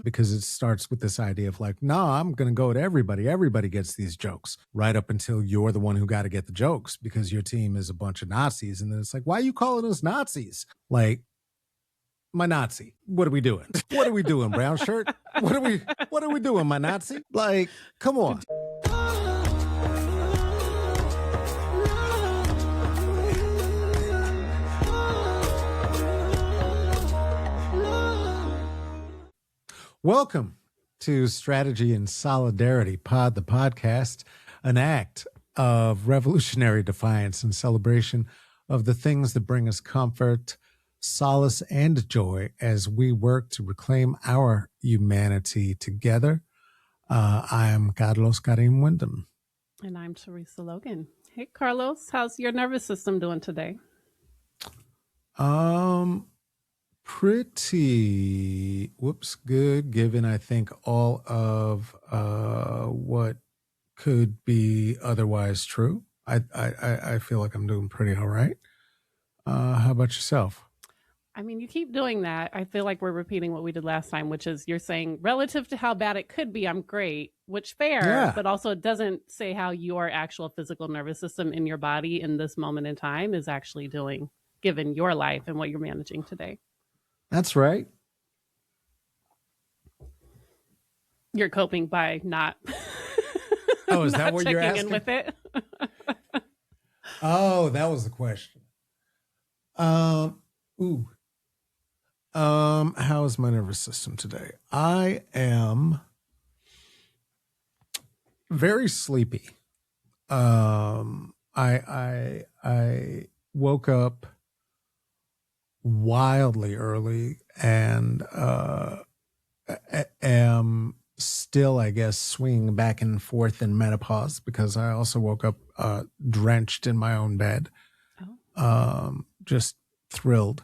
because it starts with this idea of like, no, I'm going to go at everybody. Everybody gets these jokes right up until you're the one who got to get the jokes because your team is a bunch of Nazis. And then it's like, why are you calling us Nazis? Like, my Nazi, what are we doing? What are we doing, brown shirt? What are we doing, my Nazi? Like, come on. Welcome to Strategy and Solidarity Pod, the podcast, an act of revolutionary defiance and celebration of the things that bring us comfort, solace, and joy as we work to reclaim our humanity together. I am Carlos Kareem Windham. And I'm Theresa Logan. Hey, Carlos, how's your nervous system doing today? Pretty good, given I think all of what could be otherwise true. I feel like I'm doing pretty all right. How about yourself? I mean, you keep doing that. I feel like we're repeating what we did last time, which is you're saying relative to how bad it could be, I'm great, which fair, Yeah. but also it doesn't say how your actual physical nervous system in your body in this moment in time is actually doing, given your life and what you're managing today. That's right. You're coping by not. Oh, is that what you're checking asking? in with it? Oh, that was the question. How is my nervous system today? I am very sleepy. I woke up wildly early and am still, I guess, swinging back and forth in menopause because I also woke up drenched in my own bed. Just thrilled.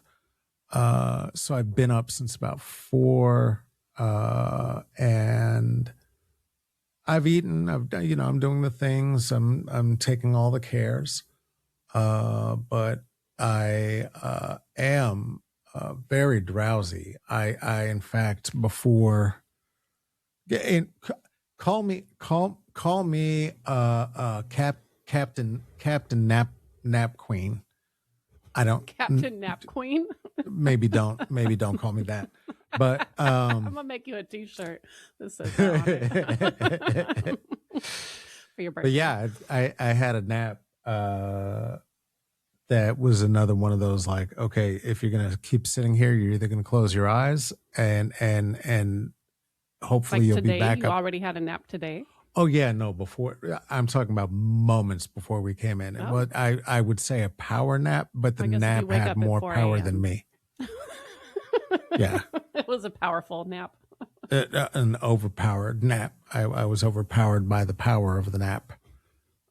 So I've been up since about 4, and I've eaten. I'm doing the things. I'm taking all the cares, but I am very drowsy. I in fact before. Call me Captain Nap Queen. I don't Captain Nap Queen. maybe don't call me that. But I'm gonna make you a T-shirt that says that on it. For your birthday. But yeah, I had a nap that was another one of those like, okay, if you're gonna keep sitting here, you're either gonna close your eyes and hopefully like you'll today, be back you up. already had a nap today? Oh yeah, no, before I'm talking about moments before we came in. Oh. Well, I would say a power nap, but the nap had more power than me. Yeah. It was a powerful nap. An overpowered nap. I was overpowered by the power of the nap.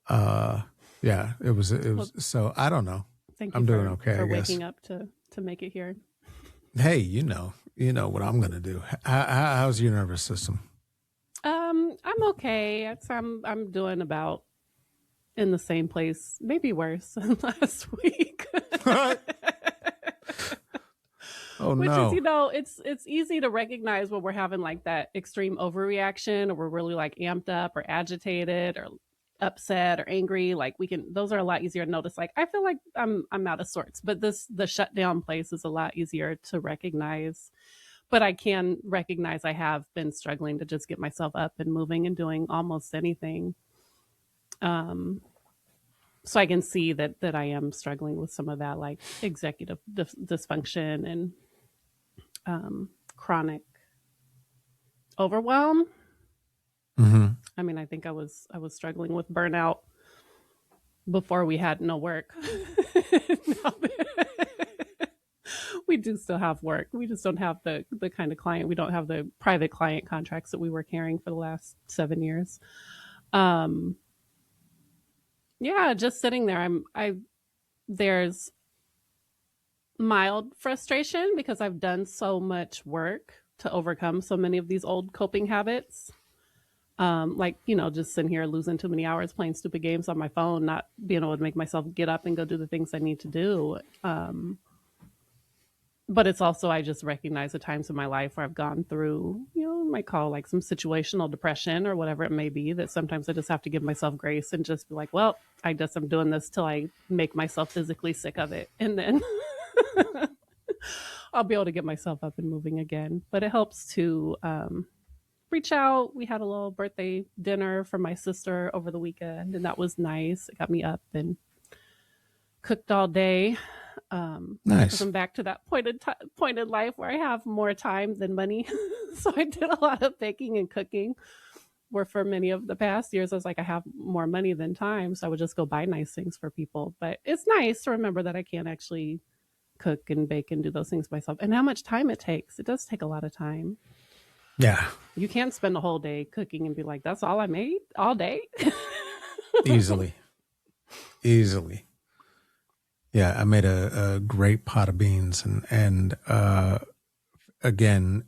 Yeah, it was so I don't know. Thank you I'm doing okay, for I guess. waking up to make it here. Hey, you know what I'm gonna do. How's your nervous system? I'm okay. I'm doing about in the same place, maybe worse than last week. Oh Which no. is, it's easy to recognize when we're having like that extreme overreaction or we're really like amped up or agitated or upset or angry. Like those are a lot easier to notice. Like I feel like I'm out of sorts, but the shutdown place is a lot easier to recognize. But I can recognize I have been struggling to just get myself up and moving and doing almost anything. So I can see that I am struggling with some of that, like executive dysfunction and chronic overwhelm. Mm-hmm. I mean, I think I was struggling with burnout before we had no work. We do still have work. We just don't have the kind of client. We don't have the private client contracts that we were carrying for the last 7 years. Yeah, just sitting there. There's mild frustration because I've done so much work to overcome so many of these old coping habits. Like, just sitting here losing too many hours playing stupid games on my phone, not being able to make myself get up and go do the things I need to do. But it's also, I just recognize the times in my life where I've gone through, might call like some situational depression or whatever it may be, that sometimes I just have to give myself grace and just be like, well, I guess I'm doing this till I make myself physically sick of it. And then I'll be able to get myself up and moving again. But it helps to reach out. We had a little birthday dinner for my sister over the weekend, and that was nice. It got me up and cooked all day. Nice. I'm back to that point in life where I have more time than money. So I did a lot of baking and cooking, where for many of the past years, I was like, I have more money than time. So I would just go buy nice things for people. But it's nice to remember that I can't actually cook and bake and do those things myself, and how much time it takes. It does take a lot of time. Yeah. You can't spend a whole day cooking and be like, that's all I made all day. Easily. Yeah, I made a great pot of beans, and again,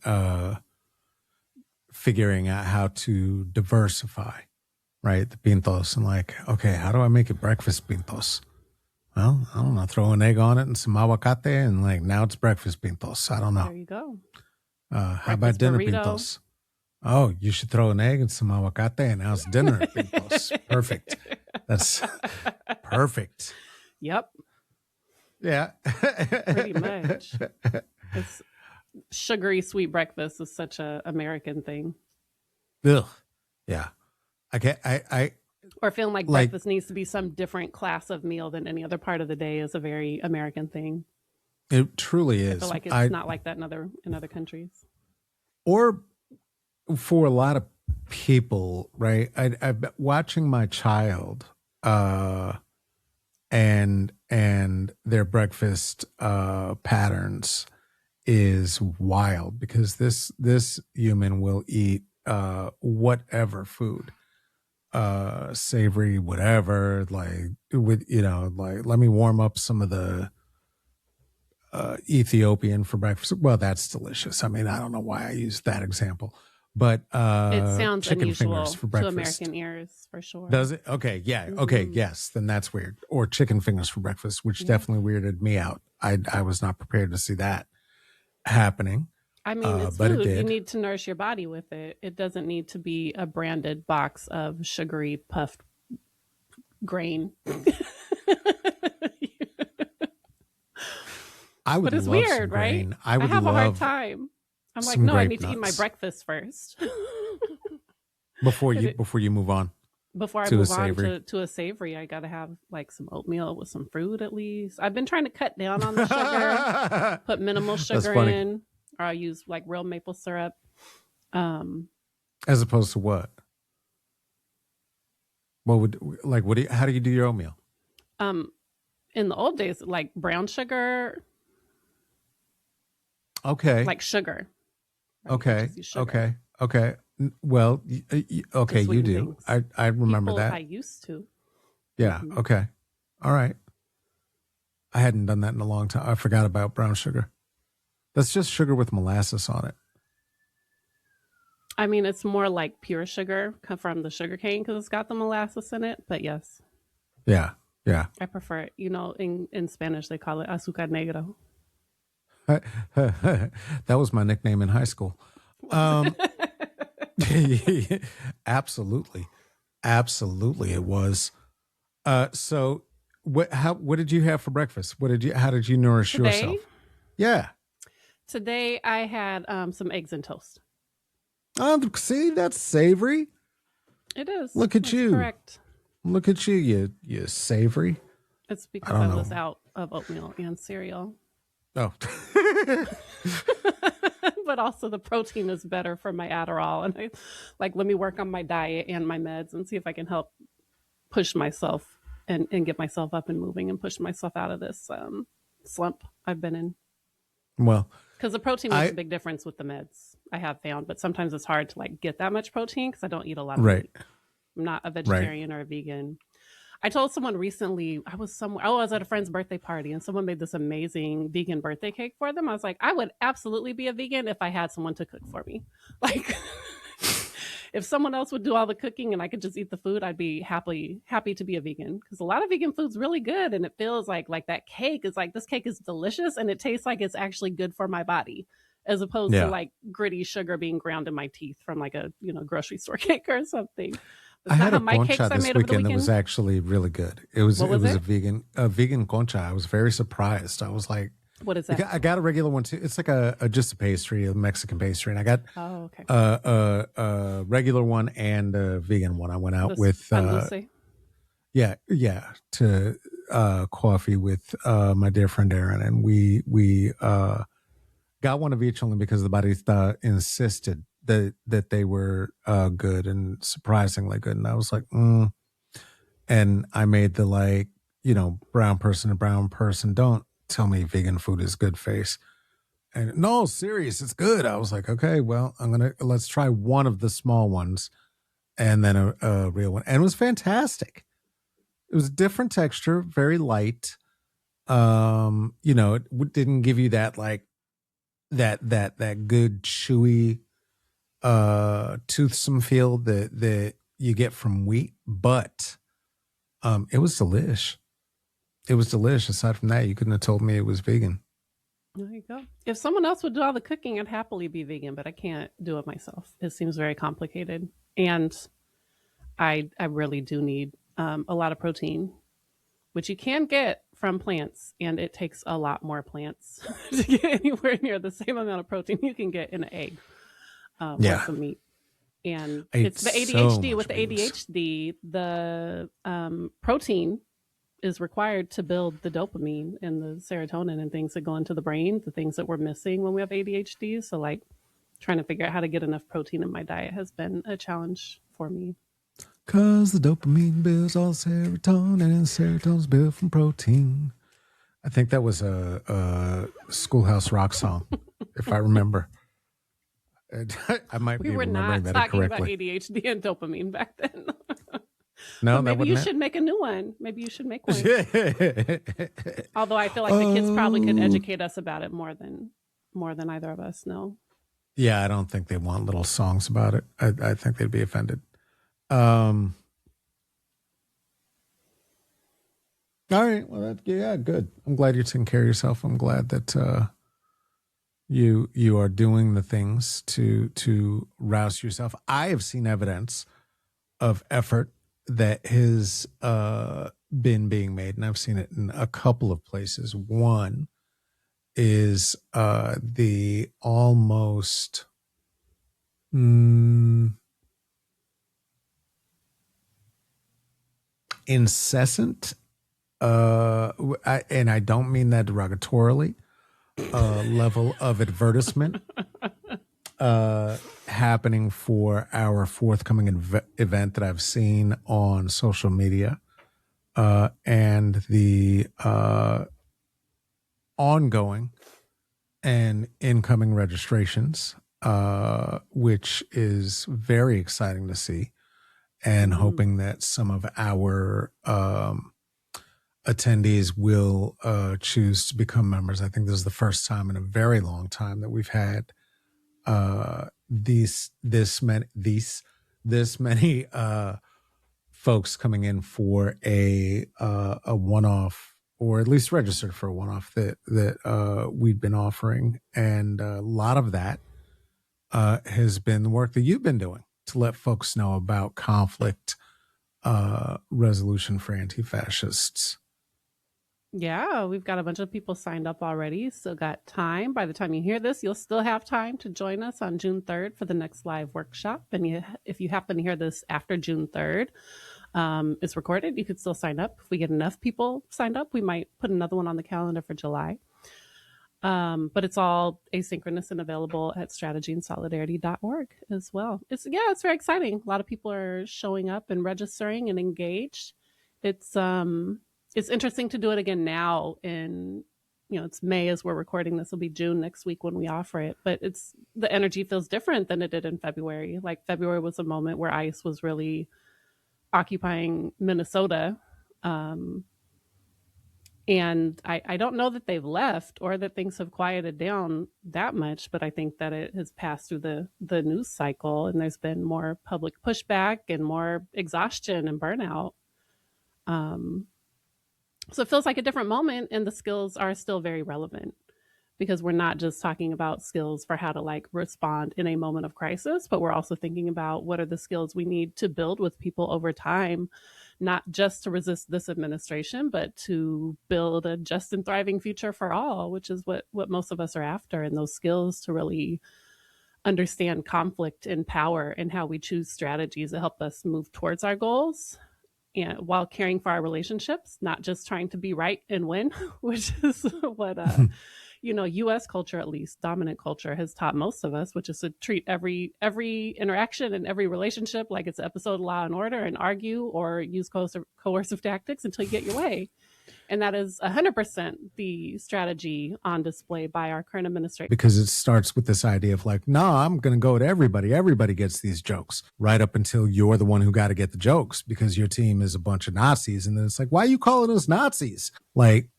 figuring out how to diversify, right? The pintos, and like, okay, how do I make it breakfast pintos? Well, I don't know, throw an egg on it and some aguacate, and like now it's breakfast pintos. I don't know. There you go. How about dinner burrito. pintos? Oh, you should throw an egg and some aguacate, and now it's dinner pintos. Perfect. That's perfect. Yep. Yeah. Pretty much. It's sugary sweet breakfast is such a American thing. Ugh. Yeah. I Or feeling like breakfast needs to be some different class of meal than any other part of the day is a very American thing. It truly is. I feel like it's not like that in other countries. Or for a lot of people, right? I've been watching my child and their breakfast patterns is wild, because this human will eat whatever food, savory, whatever, like with, like, let me warm up some of the Ethiopian for breakfast. Well, that's delicious. I mean, I don't know why I used that example, but it sounds chicken unusual fingers for breakfast. to American ears, for sure. Does it? Okay, yeah. Okay, yes. Then that's weird. Or chicken fingers for breakfast, which definitely weirded me out. I was not prepared to see that happening. I mean, it's but food. it did. You need to nourish your body with it. It doesn't need to be a branded box of sugary puffed grain. I would, but it's love weird, some grain. right? I would have love a hard time. I'm like, some no, I grape need to eat my nuts. breakfast first. before you move on. Before I To a move on savory. to a savory, I gotta have like some oatmeal with some fruit at least. I've been trying to cut down on the sugar, put minimal sugar funny. in, or I'll use like real maple syrup. As opposed to what? How do you do your oatmeal? In the old days, like brown sugar, Okay. like sugar. Right? Okay. Just use sugar Okay. Okay. Well, okay, you sweeten do. things. I remember People that. I used to. Yeah. Mhm. Okay. All right. I hadn't done that in a long time. I forgot about brown sugar. That's just sugar with molasses on it. I mean, it's more like pure sugar from the sugar cane because it's got the molasses in it. But yes, Yeah. Yeah. I prefer it. In Spanish, they call it azúcar negro. That was my nickname in high school. Absolutely. Absolutely it was. So what did you have for breakfast? How did you nourish Today? yourself? Yeah. Today, I had some eggs and toast. See, that's savory. It is. Look at That's you. correct. Look at you savory. It's I because don't I know. was out of oatmeal and cereal. Oh. But also the protein is better for my Adderall. And I let me work on my diet and my meds and see if I can help push myself and get myself up and moving and push myself out of this slump I've been in. Well, Because the protein makes a big difference with the meds, I have found. But sometimes it's hard to get that much protein because I don't eat a lot of right. meat. I'm not a vegetarian or a vegan. I told someone recently, I was at a friend's birthday party and someone made this amazing vegan birthday cake for them. I was like, I would absolutely be a vegan if I had someone to cook for me. If someone else would do all the cooking and I could just eat the food, I'd be happy to be a vegan, because a lot of vegan food's really good, and it feels like that cake is like, this cake is delicious and it tastes like it's actually good for my body, as opposed to Yeah. like gritty sugar being ground in my teeth from like a grocery store cake or something. I That's not had how a my concha cakes I this made over the weekend that was weekend. actually really good. It was What was it? a vegan concha. I was very surprised. I was like, What is that? I got a regular one too. It's like just a pastry, a Mexican pastry, and I got Oh, okay. a regular one and a vegan one. I went out This with pan dulce. to coffee with my dear friend Aaron, and we got one of each only because the barista insisted that they were good and surprisingly good, and I was like, and I made the like, brown person to brown person, don't tell me vegan food is good face. And no, serious, it's good. I was like, okay, well, let's try one of the small ones and then a real one. And it was fantastic. It was a different texture, very light. It didn't give you that like that good chewy toothsome feel that you get from wheat, but it was delish. It was delish. Aside from that, you couldn't have told me it was vegan. There you go. If someone else would do all the cooking, I'd happily be vegan, but I can't do it myself. It seems very complicated, and I really do need a lot of protein, which you can get from plants, and it takes a lot more plants to get anywhere near the same amount of protein you can get in an egg worth of meat. And it's the ADHD. With the ADHD, the protein is required to build the dopamine and the serotonin and things that go into the brain, the things that we're missing when we have ADHD. So like trying to figure out how to get enough protein in my diet has been a challenge for me. Cause the dopamine builds all serotonin, and serotonin's built from protein. I think that was a Schoolhouse Rock song, if I remember. I might be remembering that incorrectly. We were not talking about ADHD and dopamine back then. No, maybe you should make a new one. Maybe you should make one. Although I feel like the kids probably could educate us about it more than either of us know. Yeah, I don't think they want little songs about it. I think they'd be offended. All right. Well, good. I'm glad you're taking care of yourself. I'm glad that you are doing the things to rouse yourself. I have seen evidence of effort that has been being made, and I've seen it in a couple of places. One is the almost incessant, and I don't mean that derogatorily, level of advertisement happening for our forthcoming event that I've seen on social media, and the ongoing and incoming registrations, which is very exciting to see, and hoping that some of our attendees will choose to become members. I think this is the first time in a very long time that we've had this many folks coming in for a one-off, or at least registered for a one-off that we've been offering, and a lot of that has been the work that you've been doing to let folks know about conflict resolution for anti-fascists. Yeah, we've got a bunch of people signed up already. Still got time. By the time you hear this, you'll still have time to join us on June 3rd for the next live workshop. And if you happen to hear this after June 3rd, it's recorded. You could still sign up. If we get enough people signed up, we might put another one on the calendar for July. But it's all asynchronous and available at strategyindsolidarity.org as well. It's very exciting. A lot of people are showing up and registering and engaged. It's interesting to do it again now in, it's May as we're recording. This will be June next week when we offer it, but the energy feels different than it did in February. Like February was a moment where ICE was really occupying Minnesota. And I don't know that they've left or that things have quieted down that much, but I think that it has passed through the news cycle and there's been more public pushback and more exhaustion and burnout. Um, so it feels like a different moment, and the skills are still very relevant because we're not just talking about skills for how to like respond in a moment of crisis, but we're also thinking about what are the skills we need to build with people over time, not just to resist this administration, but to build a just and thriving future for all, which is what most of us are after. And those skills to really understand conflict and power and how we choose strategies that help us move towards our goals and while caring for our relationships, not just trying to be right and win, which is what US culture, at least dominant culture, has taught most of us, which is to treat every interaction and every relationship like it's an episode of Law and Order and argue or use coercive tactics until you get your way. And that is 100% the strategy on display by our current administration. Because it starts with this idea of like, nah, I'm going to go to everybody. Everybody gets these jokes, right up until you're the one who got to get the jokes because your team is a bunch of Nazis. And then it's like, why are you calling us Nazis? Like,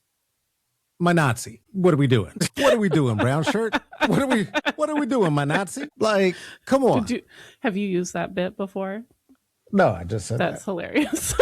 my Nazi. What are we doing? What are we doing, brown shirt? What are we doing, my Nazi? Like, come on. Have you used that bit before? No, I just said that's hilarious.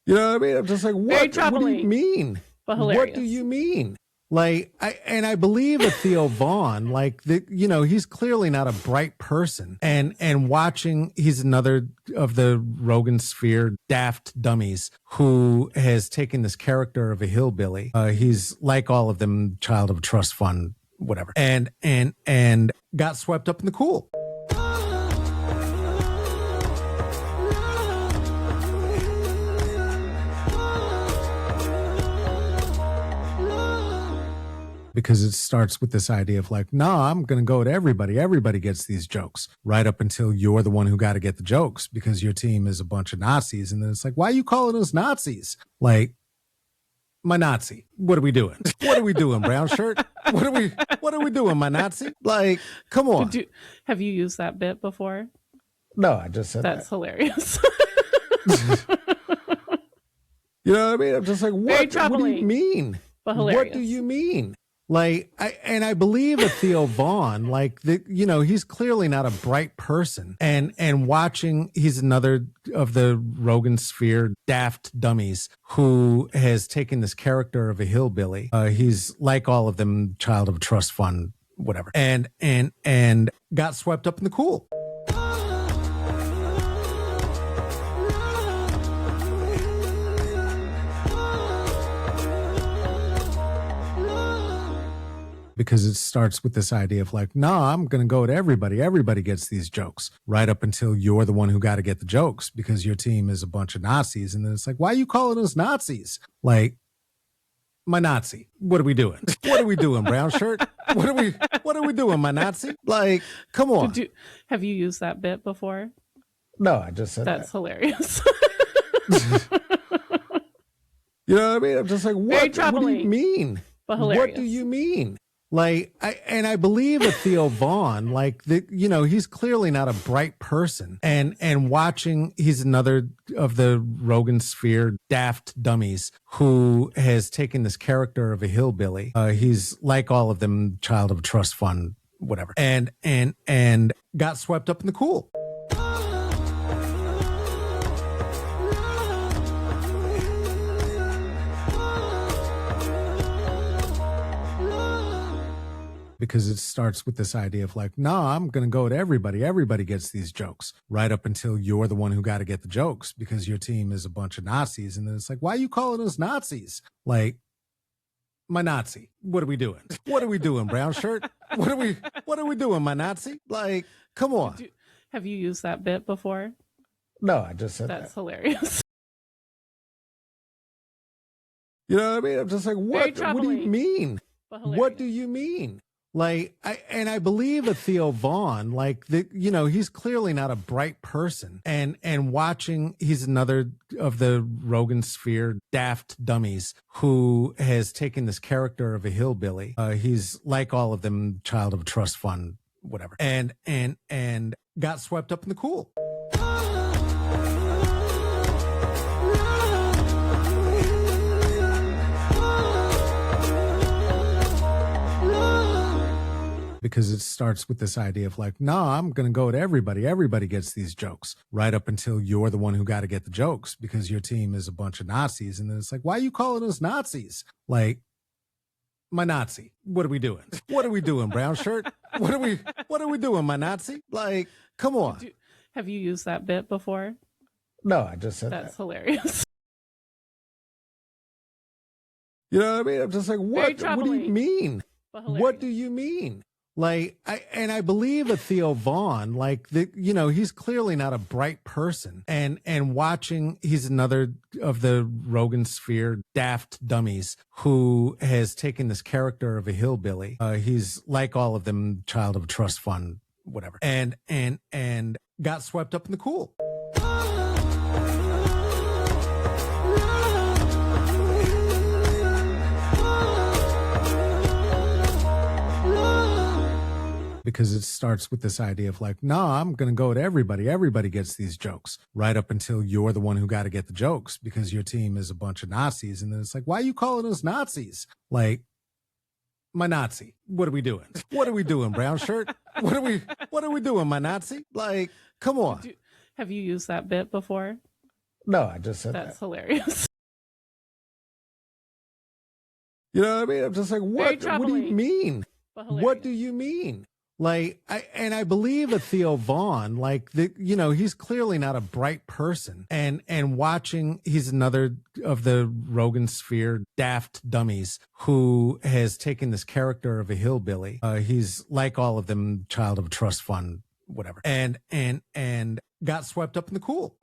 You know what I mean? I'm just like, what do you mean? But hilarious. What do you mean? Like, I believe a Theo Vaughn, like, he's clearly not a bright person. And watching, he's another of the Rogan sphere daft dummies who has taken this character of a hillbilly. He's like all of them, child of a trust fund, whatever. And got swept up in the cool. Because it starts with this idea of like, nah, I'm going to go to everybody. Everybody gets these jokes, right up until you're the one who got to get the jokes because your team is a bunch of Nazis. And then it's like, why are you calling us Nazis? Like, my Nazi. What are we doing? What are we doing, brown shirt? What are we doing, my Nazi? Like, come on. Have you used that bit before? No, I just said that's hilarious. You know what I mean? I'm just like, what do you mean? But hilarious. What do you mean? Like, I believe a Theo Vaughn, like, he's clearly not a bright person. And watching, he's another of the Rogan sphere daft dummies who has taken this character of a hillbilly. He's like all of them, child of a trust fund, whatever. And got swept up in the cool. Because it starts with this idea of like, nah, I'm going to go to everybody. Everybody gets these jokes, right up until you're the one who got to get the jokes because your team is a bunch of Nazis. And then it's like, why are you calling us Nazis? Like, my Nazi. What are we doing? What are we doing, brown shirt? What are we doing, my Nazi? Like, come on. Have you used that bit before? No, I just said that's hilarious. You know what I mean? I'm just like, what do you mean? But hilarious. What do you mean? Like, I believe a Theo Vaughn, like, he's clearly not a bright person. And watching, he's another of the Rogan sphere daft dummies who has taken this character of a hillbilly. He's like all of them, child of a trust fund, whatever. And got swept up in the cool. Because it starts with this idea of like, nah, I'm going to go to everybody. Everybody gets these jokes, right up until you're the one who got to get the jokes because your team is a bunch of Nazis. And then it's like, why are you calling us Nazis? Like, my Nazi. What are we doing? What are we doing, brown shirt? What are we doing, my Nazi? Like, come on. Have you used that bit before? No, I just said that's hilarious. You know what I mean? I'm just like, what do you mean? What do you mean? Like, I believe a Theo Vaughn, like, he's clearly not a bright person. And watching, he's another of the Rogan sphere daft dummies who has taken this character of a hillbilly. He's like all of them, child of a trust fund, whatever. And got swept up in the cool. because it starts with this idea of like, no, I'm going to go to everybody. Everybody gets these jokes, right up until you're the one who got to get the jokes because your team is a bunch of Nazis. And then it's like, why are you calling us Nazis? Like, my Nazi. What are we doing? What are we doing, brown shirt? What are we doing, my Nazi? Like, come on. Have you used that bit before? No, I just said That's hilarious. You know what I mean? I'm just like, what do you mean? What do you mean? Like, I believe a Theo Vaughn, like he's clearly not a bright person, and watching, he's another of the Rogan sphere daft dummies who has taken this character of a hillbilly. He's like all of them, child of a trust fund, whatever, and got swept up in the cool. Because it starts with this idea of like, no, I'm going to go to everybody. Everybody gets these jokes, right up until you're the one who got to get the jokes because your team is a bunch of Nazis. And then it's like, why are you calling us Nazis? Like, my Nazi. What are we doing? What are we doing, brown shirt? What are we doing, my Nazi? Like, come on. Have you used that bit before? No, I just said That's hilarious. You know what I mean? I'm just like, what do you mean? What do you mean? Like, I believe a Theo Vaughn, like he's clearly not a bright person, and watching, he's another of the Rogan sphere daft dummies who has taken this character of a hillbilly. He's like all of them, child of a trust fund, whatever, and got swept up in the cool.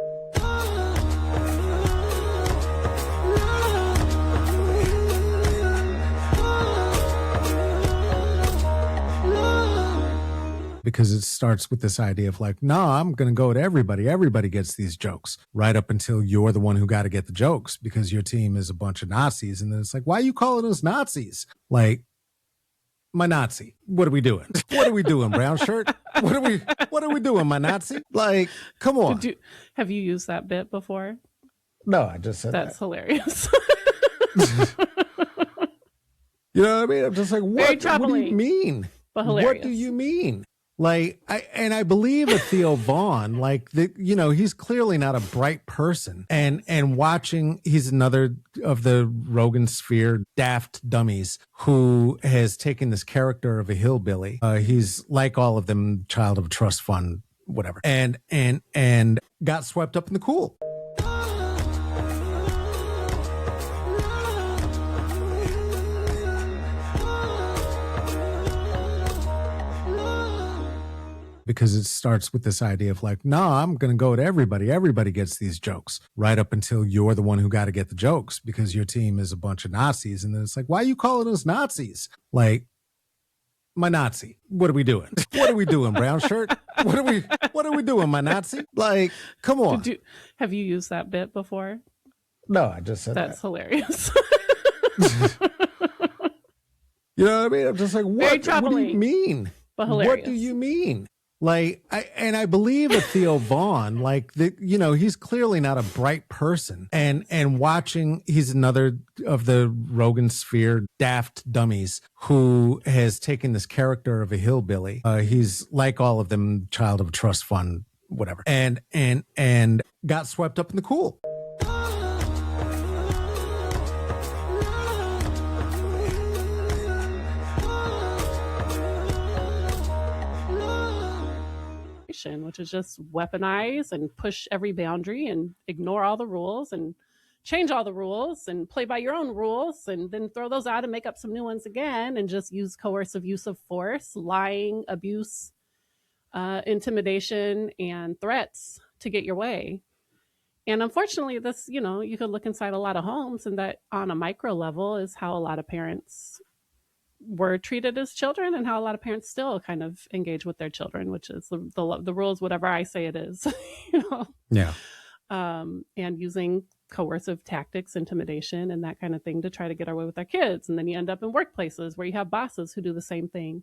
Because it starts with this idea of like, no, I'm going to go to everybody. Everybody gets these jokes, right up until you're the one who got to get the jokes because your team is a bunch of Nazis. And then it's like, why are you calling us Nazis? Like, my Nazi. What are we doing? What are we doing, brown shirt? What are we doing, my Nazi? Like, come on. Have you used that bit before? No, I just said That's hilarious. You know what I mean? I'm just like, what do you mean? What do you mean? Like, I believe a Theo Vaughn, like he's clearly not a bright person, and watching, he's another of the Rogan sphere daft dummies who has taken this character of a hillbilly. He's like all of them, child of a trust fund, whatever, and got swept up in the cool. Because it starts with this idea of like, no, I'm going to go to everybody. Everybody gets these jokes, right up until you're the one who got to get the jokes because your team is a bunch of Nazis. And then it's like, why are you calling us Nazis? Like, my Nazi. What are we doing? What are we doing, brown shirt? What are we doing, my Nazi? Like, come on. Have you used that bit before? No, I just said That's hilarious. You know what I mean? I'm just like, what do you mean? What do you mean? Like, I believe a Theo Vaughn, like he's clearly not a bright person, and watching, he's another of the Rogan sphere daft dummies who has taken this character of a hillbilly. He's like all of them, child of a trust fund, whatever, and got swept up in the cool. Which is just weaponize and push every boundary and ignore all the rules and change all the rules and play by your own rules and then throw those out and make up some new ones again and just use coercive use of force, lying, abuse, intimidation, and threats to get your way. And unfortunately, this, you could look inside a lot of homes, and that on a micro level is how a lot of parents were treated as children and how a lot of parents still kind of engage with their children, which is the rules, whatever I say it is, Yeah. And using coercive tactics, intimidation, and that kind of thing to try to get our way with our kids. And then you end up in workplaces where you have bosses who do the same thing.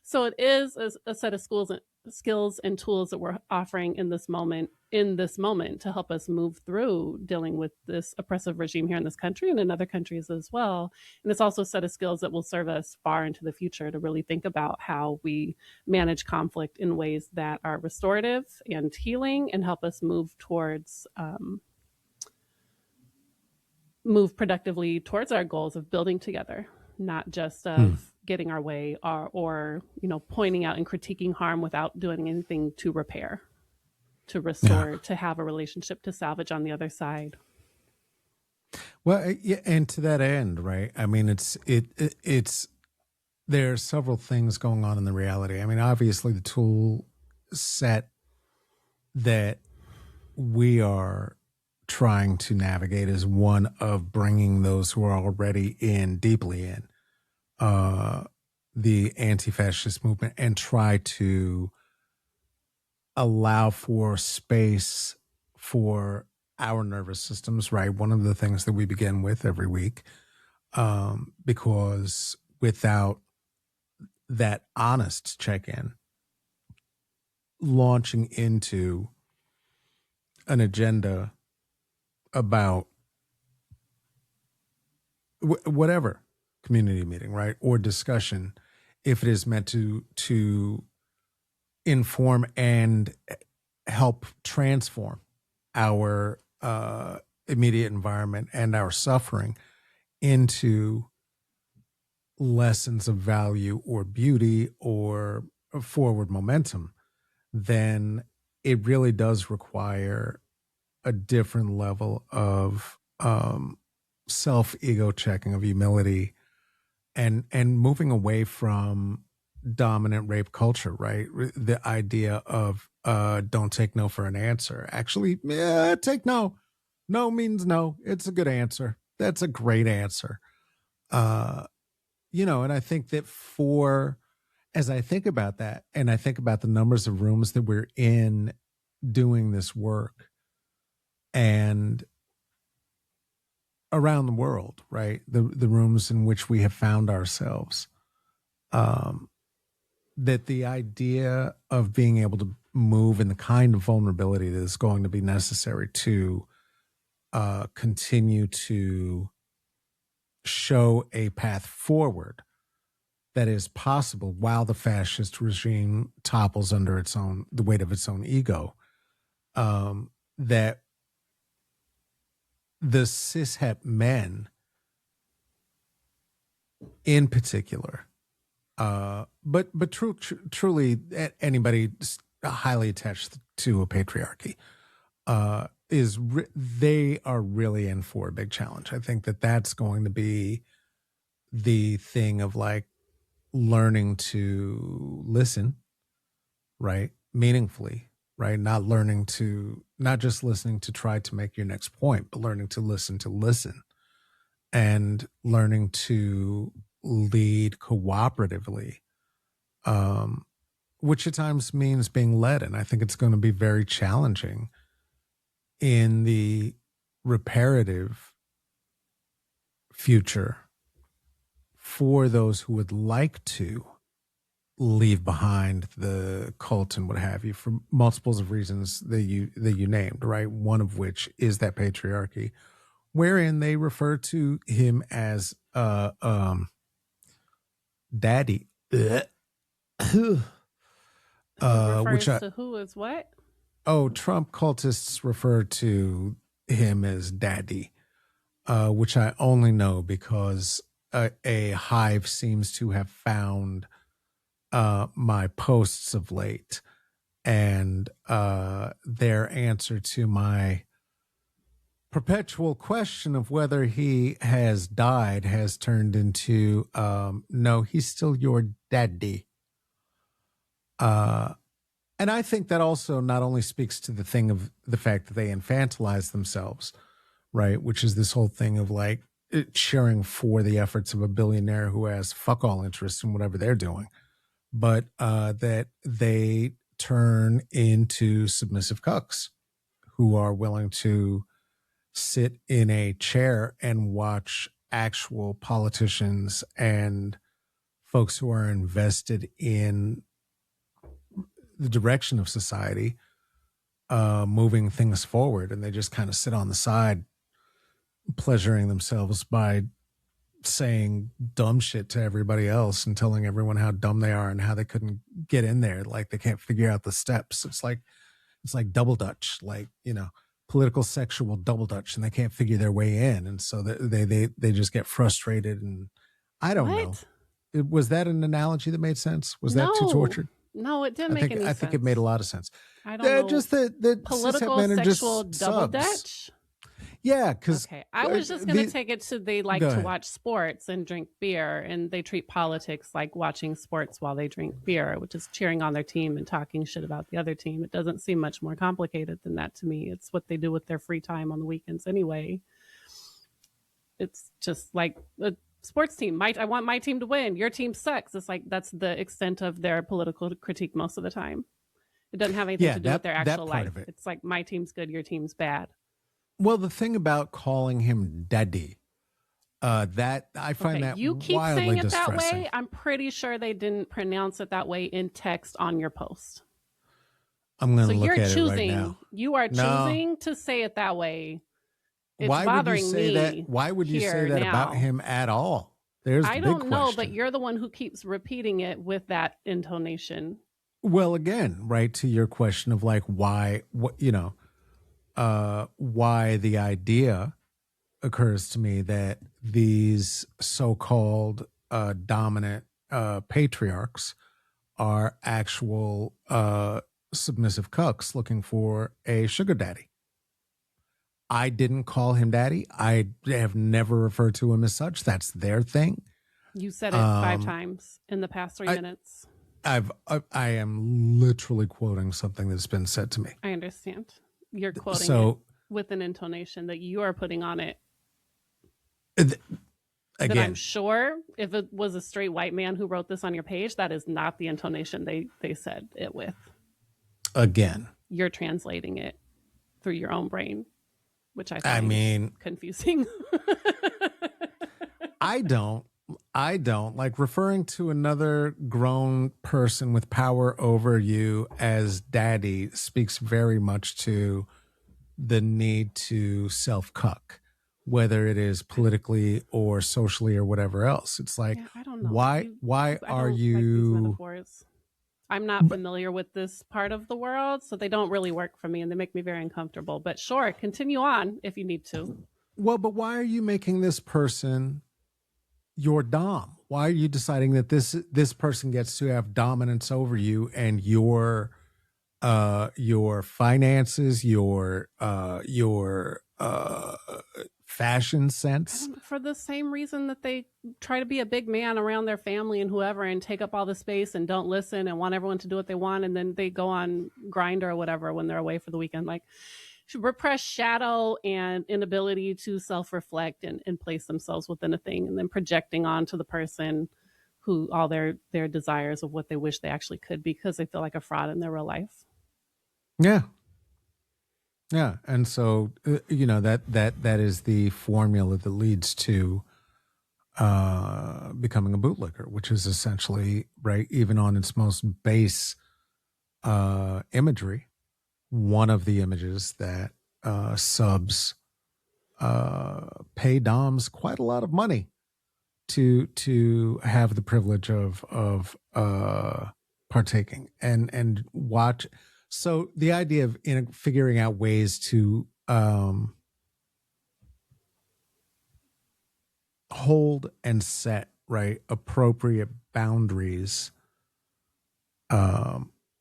So it is a set of skills and tools that we're offering in this moment to help us move through dealing with this oppressive regime here in this country and in other countries as well. And it's also a set of skills that will serve us far into the future to really think about how we manage conflict in ways that are restorative and healing and help us move productively towards our goals of building together, not just Hmm. of getting our way or pointing out and critiquing harm without doing anything to repair, to Yeah. restore, to have a relationship to salvage on the other side. Well, yeah, and to that end, right? I mean, it's there are several things going on in the reality. I mean, obviously, the tool set that we are trying to navigate is one of bringing those who are already in deeply in uh, the anti-fascist movement and try to allow for space for our nervous systems, right? One of the things that we begin with every week, because without that honest check-in, launching into an agenda about whatever community meeting, right, or discussion, if it is meant to inform and help transform our immediate environment and our suffering into lessons of value or beauty or forward momentum, then it really does require a different level of self ego checking, of humility, and moving away from dominant rape culture, right? The idea of don't take no for an answer. Actually, yeah, take no. No means no. It's a good answer. That's a great answer. Uh, and I think that as I think about that, and I think about the numbers of rooms that we're in doing this work and around the world, right? The rooms in which we have found ourselves. Um, that the idea of being able to move in the kind of vulnerability that is going to be necessary to continue to show a path forward that is possible while the fascist regime topples under the weight of its own ego. That the cishet men in particular, truly anybody highly attached to a patriarchy, they are really in for a big challenge. I think that that's going to be the thing of like learning to listen, right, meaningfully, right, not just listening to try to make your next point, but learning to listen, and learning to lead cooperatively, um, which at times means being led. And I think it's going to be very challenging in the reparative future for those who would like to leave behind the cult and what have you, for multiples of reasons that you named, right? One of which is that patriarchy, wherein they refer to him as daddy. Who Which refers to who as what? Trump cultists refer to him as daddy, which I only know because a hive seems to have found my posts of late, and their answer to my perpetual question of whether he has died has turned into no, he's still your daddy. Uh, and I think that also not only speaks to the thing of the fact that they infantilize themselves, right? Which is this whole thing of like cheering for the efforts of a billionaire who has fuck all interest in whatever they're doing, but that they turn into submissive cucks who are willing to sit in a chair and watch actual politicians and folks who are invested in the direction of society, moving things forward, and they just kind of sit on the side, pleasuring themselves by saying dumb shit to everybody else and telling everyone how dumb they are and how they couldn't get in there, like they can't figure out the steps. It's like double dutch, like, you know, political sexual double dutch, and they can't figure their way in, and so they just get frustrated. And I don't know. Was that an analogy that made sense? Was that too tortured? No, it didn't make any sense. I think it made a lot of sense. I don't know. Just the political sexual double dutch. Yeah, because I was just going to take it to they like to watch sports and drink beer, and they treat politics like watching sports while they drink beer, which is cheering on their team and talking shit about the other team. It doesn't seem much more complicated than that to me. It's what they do with their free time on the weekends anyway. It's just like a sports team. I want my team to win. Your team sucks. It's like that's the extent of their political critique most of the time. It doesn't have anything to do with their actual life. It's like my team's good, your team's bad. Well, the thing about calling him daddy, that I find that you keep wildly saying it distressing. that way. I'm pretty sure they didn't pronounce it that way in text on your post. I'm going to look at it right now. You are choosing to say it that way. It's why bothering would you say me that? Why would you say that about him at all? There's I the don't big know, question. but you're the one who keeps repeating it with that intonation. Well, again, right to your question of like why, what you know, why the idea occurs to me that these so-called dominant patriarchs are actual submissive cucks looking for a sugar daddy. I didn't call him daddy. I have never referred to him as such. That's their thing. You said it 5 times in the past 3 minutes. I am literally quoting something that's been said to me. I understand. You're quoting it with an intonation that you are putting on it. Again, that I'm sure if it was a straight white man who wrote this on your page, that is not the intonation they said it with. Again, you're translating it through your own brain, which I find confusing. I don't like referring to another grown person with power over you as daddy speaks very much to the need to self-cuck, whether it is politically or socially or whatever else. It's like, I don't know. Why are you? Like these metaphors. I'm not familiar with this part of the world, so they don't really work for me, and they make me very uncomfortable. But sure, continue on if you need to. Well, but why are you making this person your dom? Why are you deciding that this person gets to have dominance over you and your finances, your fashion sense? For the same reason that they try to be a big man around their family and whoever and take up all the space and don't listen and want everyone to do what they want, and then they go on Grindr or whatever when they're away for the weekend. Like, repressed shadow and inability to self-reflect and place themselves within a thing, and then projecting onto the person who all their desires of what they wish they actually could be because they feel like a fraud in their real life. Yeah. And so, that is the formula that leads to becoming a bootlicker, which is essentially, right, even on its most base imagery, one of the images that subs pay doms quite a lot of money to have the privilege of partaking and watch. So the idea of figuring out ways to hold and set, right, appropriate boundaries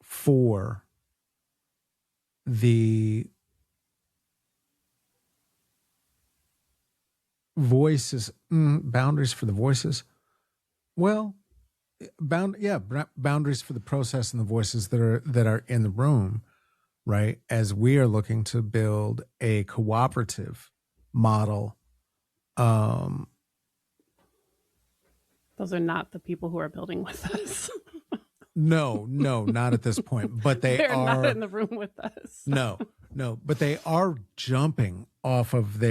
for the voices, boundaries for the voices. Well, boundaries for the process and the voices that are in the room, right? As we are looking to build a cooperative model. Those are not the people who are building with us. No, not at this point. But they're not in the room with us. No, but they are jumping off of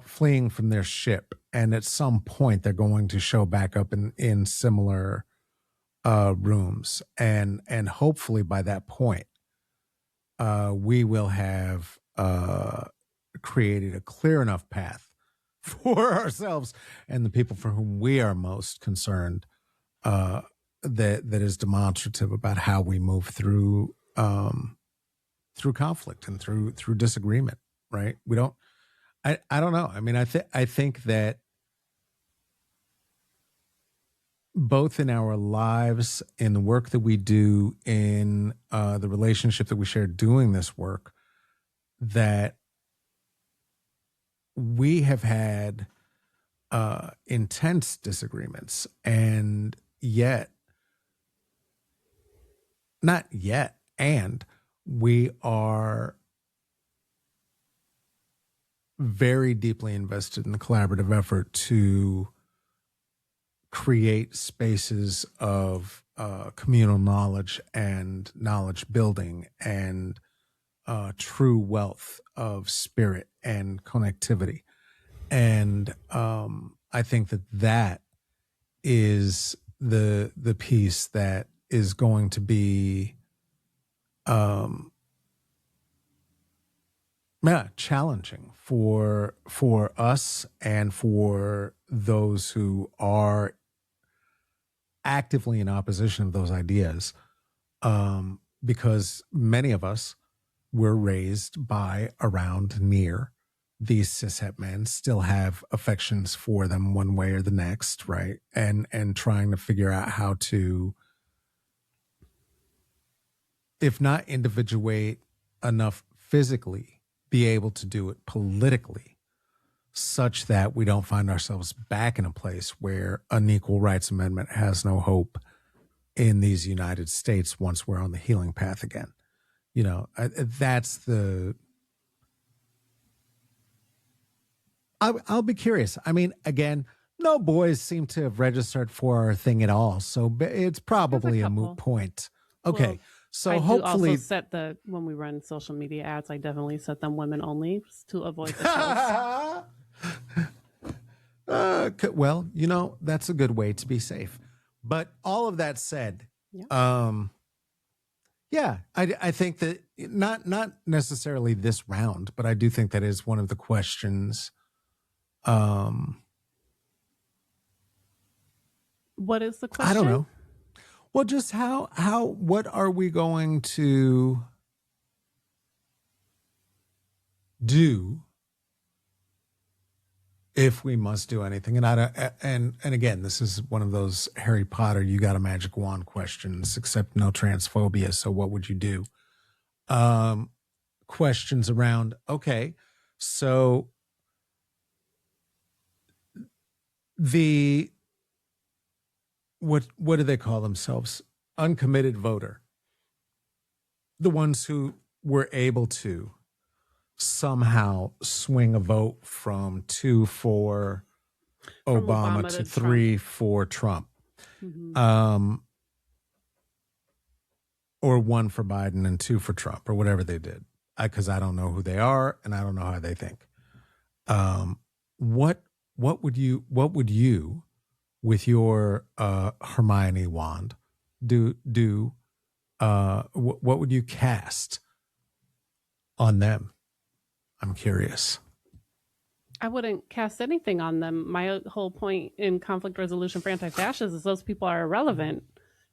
fleeing from their ship and at some point they're going to show back up in similar rooms, and hopefully by that point we will have created a clear enough path for ourselves and the people for whom we are most concerned, that is demonstrative about how we move through conflict and through disagreement. Right? We don't. I don't know. I mean, I think that both in our lives, in the work that we do, in the relationship that we share doing this work, that we have had intense disagreements, and yet, not yet, and we are very deeply invested in the collaborative effort to create spaces of communal knowledge and knowledge building and true wealth of spirit and connectivity. And I think that is the piece that is going to be challenging for us and for those who are actively in opposition of those ideas, because many of us were raised by, around, near these cishet men, still have affections for them one way or the next, right? And trying to figure out how to, if not individuate enough physically, be able to do it politically, such that we don't find ourselves back in a place where an equal rights amendment has no hope in these United States once we're on the healing path again. You know, that's the... I'll be curious. I mean, again, no boys seem to have registered for our thing at all, so it's probably a moot point. Okay. Well, so I hopefully, do also set when we run social media ads, I definitely set them women only to avoid the shows. Well, you know, that's a good way to be safe. But all of that said, yeah, I think that not necessarily this round, but I do think that is one of the questions. What is the question? I don't know. Well, just what are we going to do if we must do anything? And again, this is one of those Harry Potter, you got a magic wand questions, except no transphobia. So what would you do? Questions around, okay, so what do they call themselves? Uncommitted voter. The ones who were able to somehow swing a vote from 2 for Obama to 3 for Trump. Mm-hmm. Or 1 for Biden and 2 for Trump, or whatever they did. Because I don't know who they are and I don't know how they think. What would you with your Hermione wand do? What would you cast on them? I'm curious. I wouldn't cast anything on them. My whole point in conflict resolution for anti-fascists is those people are irrelevant.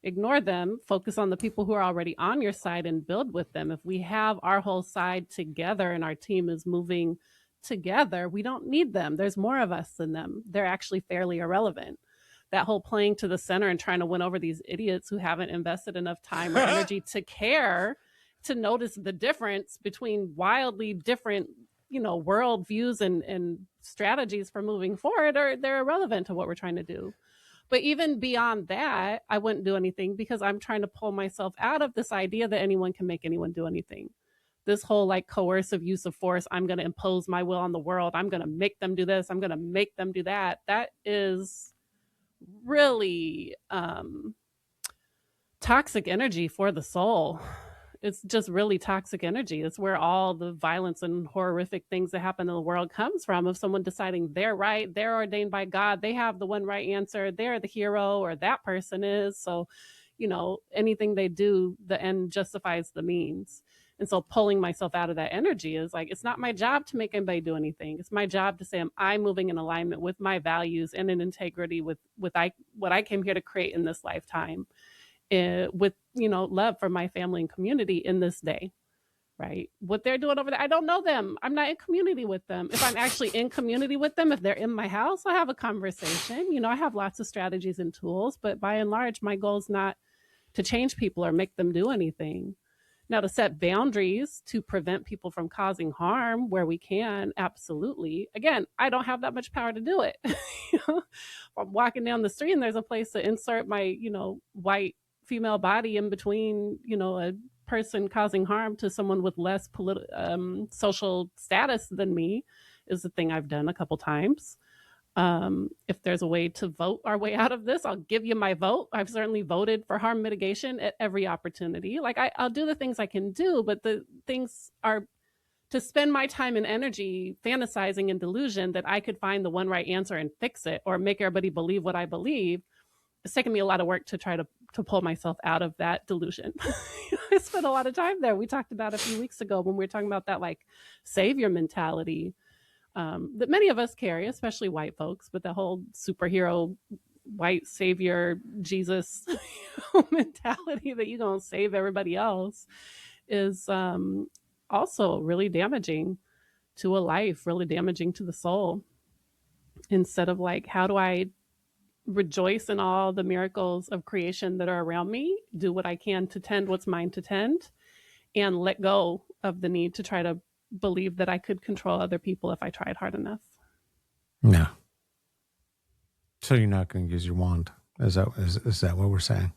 Ignore them, focus on the people who are already on your side and build with them. If we have our whole side together and our team is moving together, we don't need them. There's more of us than them. They're actually fairly irrelevant. That whole playing to the center and trying to win over these idiots who haven't invested enough time or energy to care, to notice the difference between wildly different, world views and strategies for moving forward, they're irrelevant to what we're trying to do. But even beyond that, I wouldn't do anything because I'm trying to pull myself out of this idea that anyone can make anyone do anything. This whole coercive use of force, I'm going to impose my will on the world. I'm going to make them do this. I'm going to make them do that. That is really toxic energy for the soul. it's just really toxic energy. It's where all the violence and horrific things that happen in the world comes from, of someone deciding they're right, they're ordained by God, they have the one right answer, they're the hero, or that person is. So, anything they do, the end justifies the means. And so pulling myself out of that energy is like, it's not my job to make anybody do anything. It's my job to say, am I moving in alignment with my values and in integrity with what I came here to create in this lifetime, with love for my family and community in this day. Right, what they're doing over there, I don't know them, I'm not in community with them. If I'm actually in community with them, if they're in my house, I have a conversation. I have lots of strategies and tools, but by and large, my goal is not to change people or make them do anything. Now, to set boundaries to prevent people from causing harm where we can, absolutely. Again, I don't have that much power to do it. I'm walking down the street and there's a place to insert my, white female body in between, a person causing harm to someone with less social status than me, is the thing I've done a couple times. If there's a way to vote our way out of this, I'll give you my vote. I've certainly voted for harm mitigation at every opportunity. Like I'll do the things I can do, but the things are to spend my time and energy fantasizing in delusion that I could find the one right answer and fix it or make everybody believe what I believe. It's taken me a lot of work to try to pull myself out of that delusion. I spent a lot of time there. We talked about a few weeks ago when we were talking about that like savior mentality that many of us carry, especially white folks, but the whole superhero, white savior, Jesus mentality that you're going to save everybody else is also really damaging to a life, really damaging to the soul. Instead of like, how do I rejoice in all the miracles of creation that are around me, do what I can to tend what's mine to tend, and let go of the need to try to believe that I could control other people if I tried hard enough. No. So you're not going to use your wand? Is that what we're saying?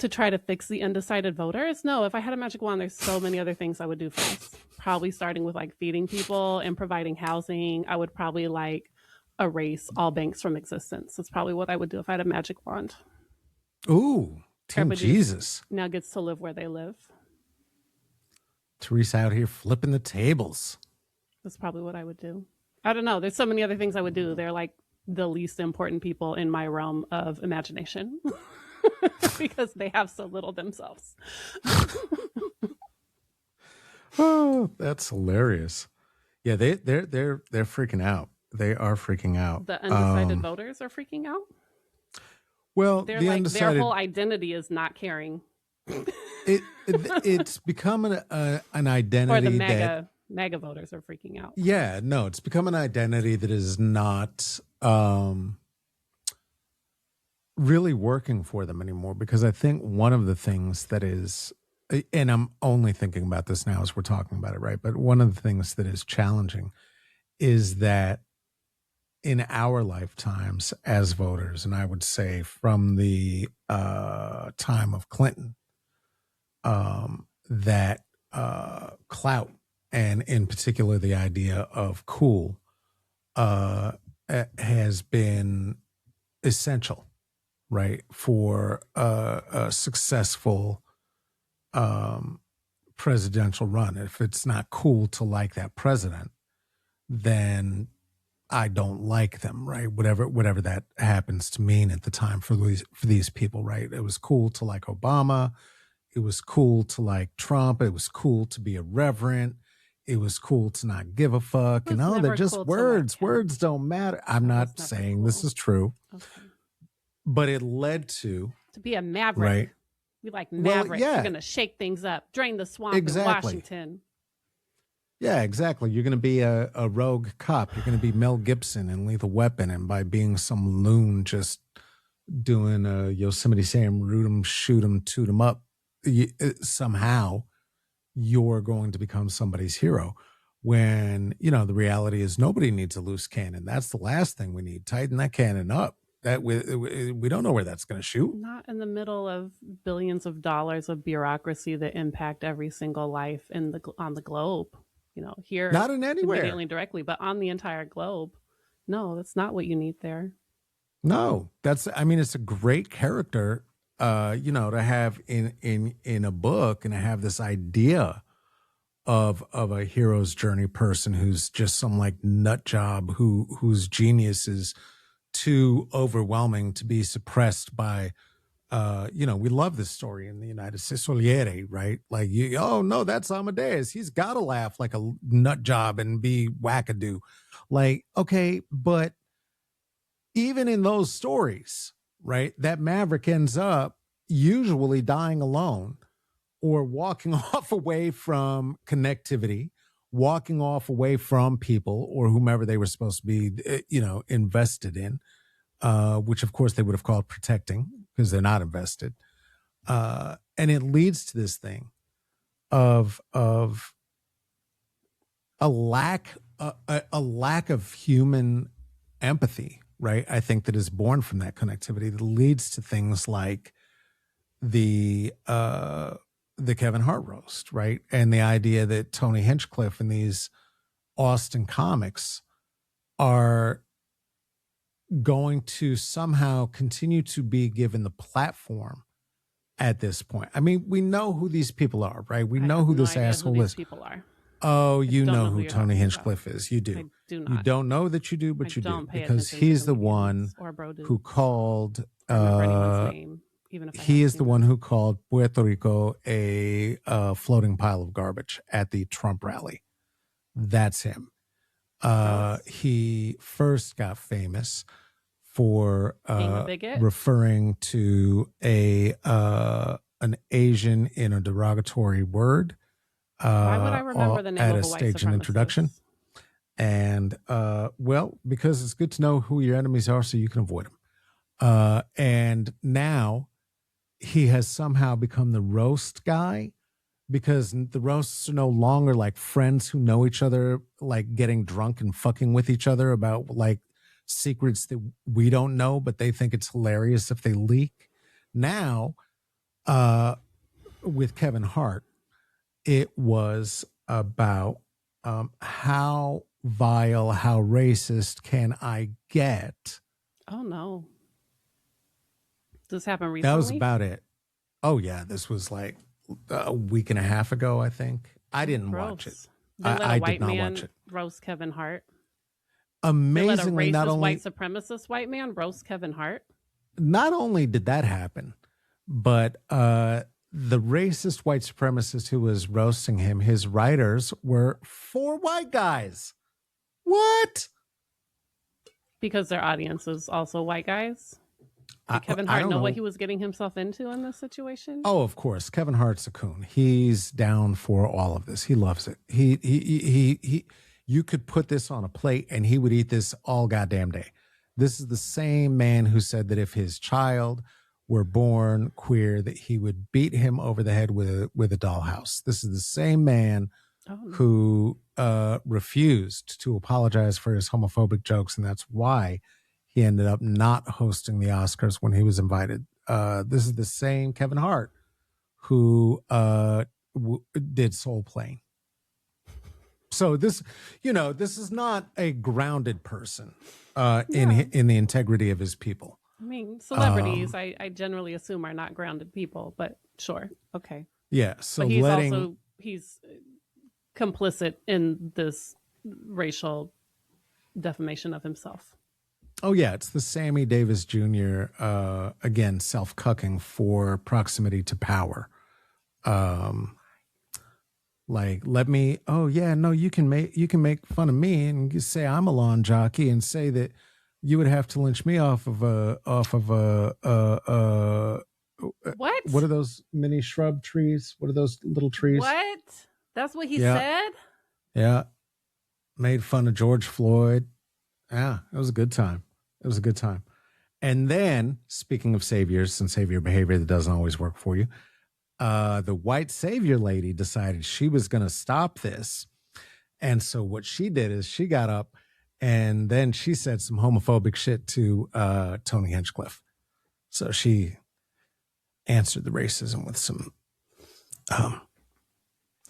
To try to fix the undecided voters? No, if I had a magic wand, there's so many other things I would do first. Probably starting with like feeding people and providing housing. I would probably like erase all banks from existence. That's probably what I would do if I had a magic wand. Ooh, Team Jesus. Now gets to live where they live. Theresa out here flipping the tables. That's probably what I would do. I don't know. There's so many other things I would do. They're like the least important people in my realm of imagination because they have so little themselves. Oh, that's hilarious. Yeah, they're freaking out. They are freaking out. The undecided voters are freaking out. Well, they're like their whole identity is not caring. It's become an identity. Or the MAGA voters are freaking out. Yeah, no, it's become an identity that is not really working for them anymore. Because I think one of the things that is, and I'm only thinking about this now as we're talking about it, right? But one of the things that is challenging is that in our lifetimes as voters, and I would say from the time of Clinton, that clout, and in particular the idea of cool, has been essential, right, for a successful presidential run. If it's not cool to like that president, then I don't like them, right? Whatever that happens to mean at the time for these people, right? It was cool to like Obama. It was cool to like Trump. It was cool to be irreverent. It was cool to not give a fuck. And they're just cool words. Words don't matter. I'm not saying cool. This is true. Okay. But it led to be a maverick. Right? We like mavericks. Well, yeah. You're going to shake things up, drain the swamp in Washington. Yeah, exactly. You're going to be a rogue cop. You're going to be Mel Gibson in Lethal Weapon. And by being some loon just doing a Yosemite Sam, root 'em, shoot 'em, toot 'em up, somehow you're going to become somebody's hero. When, the reality is nobody needs a loose cannon. That's the last thing we need. Tighten that cannon up. That we don't know where that's going to shoot. Not in the middle of billions of dollars of bureaucracy that impact every single life on the globe. Here, not in anywhere, immediately directly, but on the entire globe. No, that's not what you need there. No, it's a great character to have in a book and to have this idea of a hero's journey person who's just some like nut job whose genius is too overwhelming to be suppressed by we love this story in the United States. Solieri, right? Like, oh no, that's Amadeus. He's got to laugh like a nut job and be wackadoo. Like, okay, but even in those stories, right, that Maverick ends up usually dying alone or walking off away from connectivity, walking off away from people or whomever they were supposed to be, invested in, which of course they would have called protecting because they're not invested. And it leads to this thing of a lack of human empathy, right? I think that is born from that connectivity that leads to things like the Kevin Hart roast, right? And the idea that Tony Hinchcliffe and these Austin comics are going to somehow continue to be given the platform at this point. I mean, we know who these people are, right? We know who this asshole is. People are. Oh, you know who Tony Hinchcliffe is. You do. I do not. You don't know that you do, but you do because he's he's the one who called. He is the one who called Puerto Rico a floating pile of garbage at the Trump rally. That's him. He first got famous for referring to an Asian in a derogatory word. Why would I remember the name at of a stage and introduction? And because it's good to know who your enemies are so you can avoid them. And now he has somehow become the roast guy because the roasts are no longer like friends who know each other, like getting drunk and fucking with each other about like secrets that we don't know, but they think it's hilarious if they leak. Now, with Kevin Hart, it was about how vile, how racist can I get? Oh no. This happened recently? That was about it. Oh yeah, this was like a week and a half ago, I think. I didn't watch it. I did not watch it. Roast Kevin Hart. Amazingly, not only white supremacist white man roast Kevin Hart. Not only did that happen, but the racist white supremacist who was roasting him, his writers were 4 white guys. What? Because their audience is also white guys. Did Kevin Hart know what he was getting himself into in this situation? Oh, of course. Kevin Hart's a coon. He's down for all of this. He loves it. He you could put this on a plate and he would eat this all goddamn day. This is the same man who said that if his child were born queer, that he would beat him over the head with a dollhouse. This is the same man who refused to apologize for his homophobic jokes, and that's why he ended up not hosting the Oscars when he was invited. This is the same Kevin Hart who did Soul Plane. So this is not a grounded person in the integrity of his people. I mean, celebrities, I generally assume are not grounded people, but sure, okay. Yeah, so but he's complicit in this racial defamation of himself. Oh, yeah. It's the Sammy Davis Jr., again, self-cucking for proximity to power. Like, let me, oh, yeah, no, you can make fun of me and you say I'm a lawn jockey and say that you would have to lynch me off of a what? What are those mini shrub trees? What are those little trees? What? That's what he said? Yeah. Made fun of George Floyd. Yeah, it was a good time. It was a good time. And then, speaking of saviors and savior behavior that doesn't always work for you, the white savior lady decided she was going to stop this. And so what she did is she got up and then she said some homophobic shit to Tony Hinchcliffe. So she answered the racism with some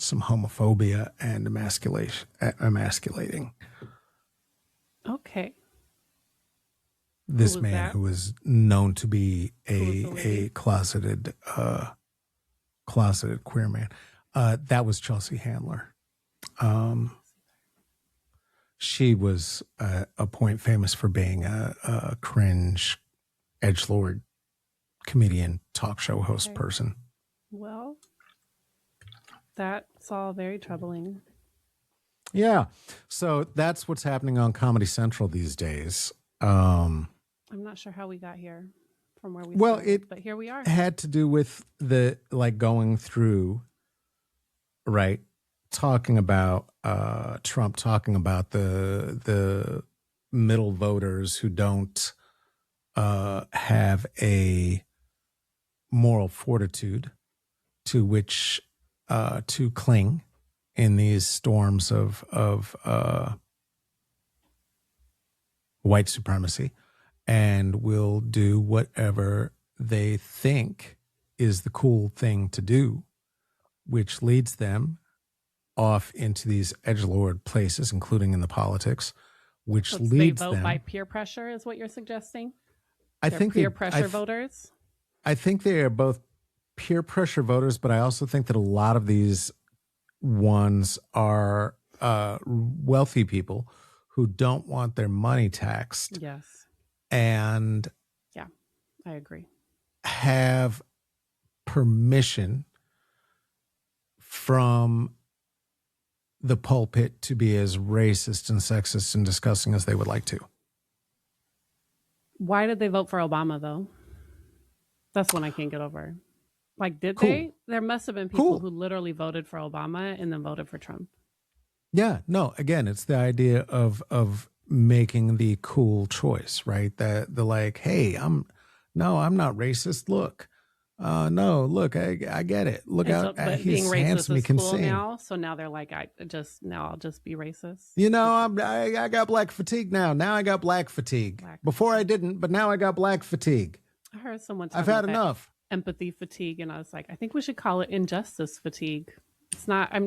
homophobia and emasculating. Okay. this was man that? who was known to be Who was the a lady? closeted queer man. That was Chelsea Handler. She was a point famous for being a cringe edgelord comedian, talk show host Okay. person. Well, that's all very troubling. Yeah. So that's what's happening on Comedy Central these days. I'm not sure how we got here from where we Well, started, it but here we are. had to do with the like going through, right? Talking about Trump, talking about the middle voters who don't have a moral fortitude to which to cling in these storms of white supremacy, and will do whatever they think is the cool thing to do, which leads them off into these edgelord places, including in the politics, which So they leads vote them. by peer pressure, is what you're suggesting? I They're think peer pressure voters. I think they are both peer pressure voters, but I also think that a lot of these ones are wealthy people who don't want their money taxed Yes. and Yeah, I agree. have permission from the pulpit to be as racist and sexist and disgusting as they would like to. Why did they vote for Obama, though? That's one I can't get over. Like, did Cool. they? There must have been people Cool. who literally voted for Obama and then voted for Trump. Yeah, no, again, it's the idea of making the cool choice, right? That the like, hey, I'm not racist. Look. No, look, I get it. Look And out, so, but being he's racist handsome, he is can cool sing. now. So now they're like, I'll just be racist. You know, I got black fatigue now. Now I got black fatigue. Before I didn't, but now I got black fatigue. I heard someone I've talking had about enough. empathy fatigue, and I was like, I think we should call it injustice fatigue. It's not. I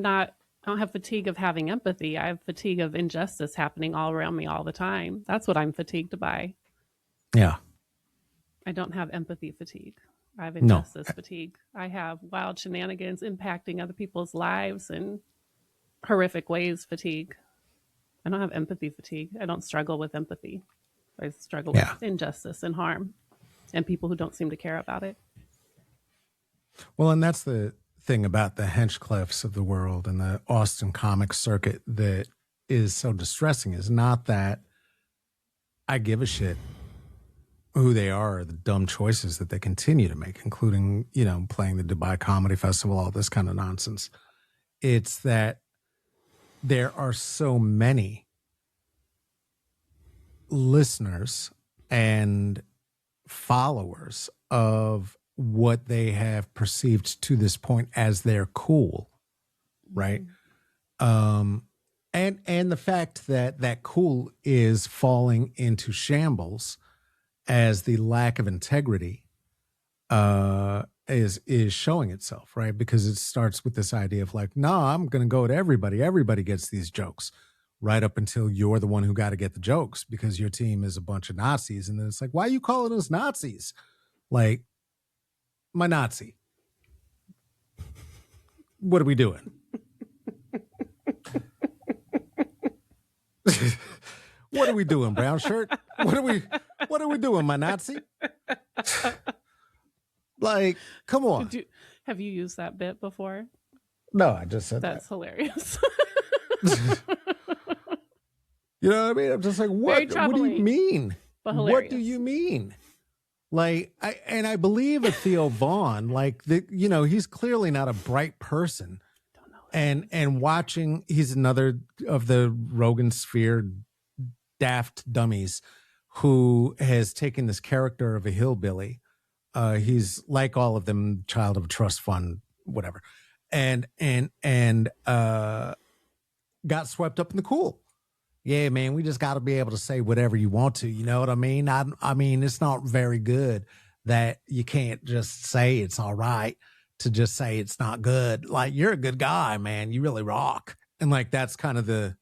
don't have fatigue of having empathy. I have fatigue of injustice happening all around me all the time. That's what I'm fatigued by. Yeah. I don't have empathy fatigue. I have No. injustice fatigue. I have wild shenanigans impacting other people's lives in horrific ways fatigue. I don't have empathy fatigue. I don't struggle with empathy. I struggle with injustice and harm and people who don't seem to care about it. Well, and that's the thing about the Henchcliffs of the world and the Austin comic circuit that is so distressing is not that I give a shit who they are, or the dumb choices that they continue to make, including, you know, playing the Dubai Comedy Festival, all this kind of nonsense. It's that there are so many listeners and followers of what they have perceived to this point as their cool, right? And the fact that that cool is falling into shambles as the lack of integrity is showing itself, right? Because it starts with this idea of like, no, I'm going to go at everybody. Everybody gets these jokes, right up until you're the one who got to get the jokes because your team is a bunch of Nazis. And then it's like, why are you calling us Nazis? Like, my Nazi. What are we doing? What are we doing, brown shirt? What are we doing, my Nazi? Like, come on. Have you used that bit before? No, I just said that's hilarious. You know what I mean? I'm just like, what do you mean? What do you mean? Like, I believe a Theo Vaughn, like, you know, he's clearly not a bright person. Don't know. And watching, he's another of the Rogan sphere daft dummies who has taken this character of a hillbilly. He's like all of them, child of a trust fund, whatever, and got swept up in the cool. Yeah, man, we just got to be able to say whatever you want to. You know what I mean? I mean, it's not very good that you can't just say it's all right to just say it's not good. Like, you're a good guy, man. You really rock. And like, that's kind of the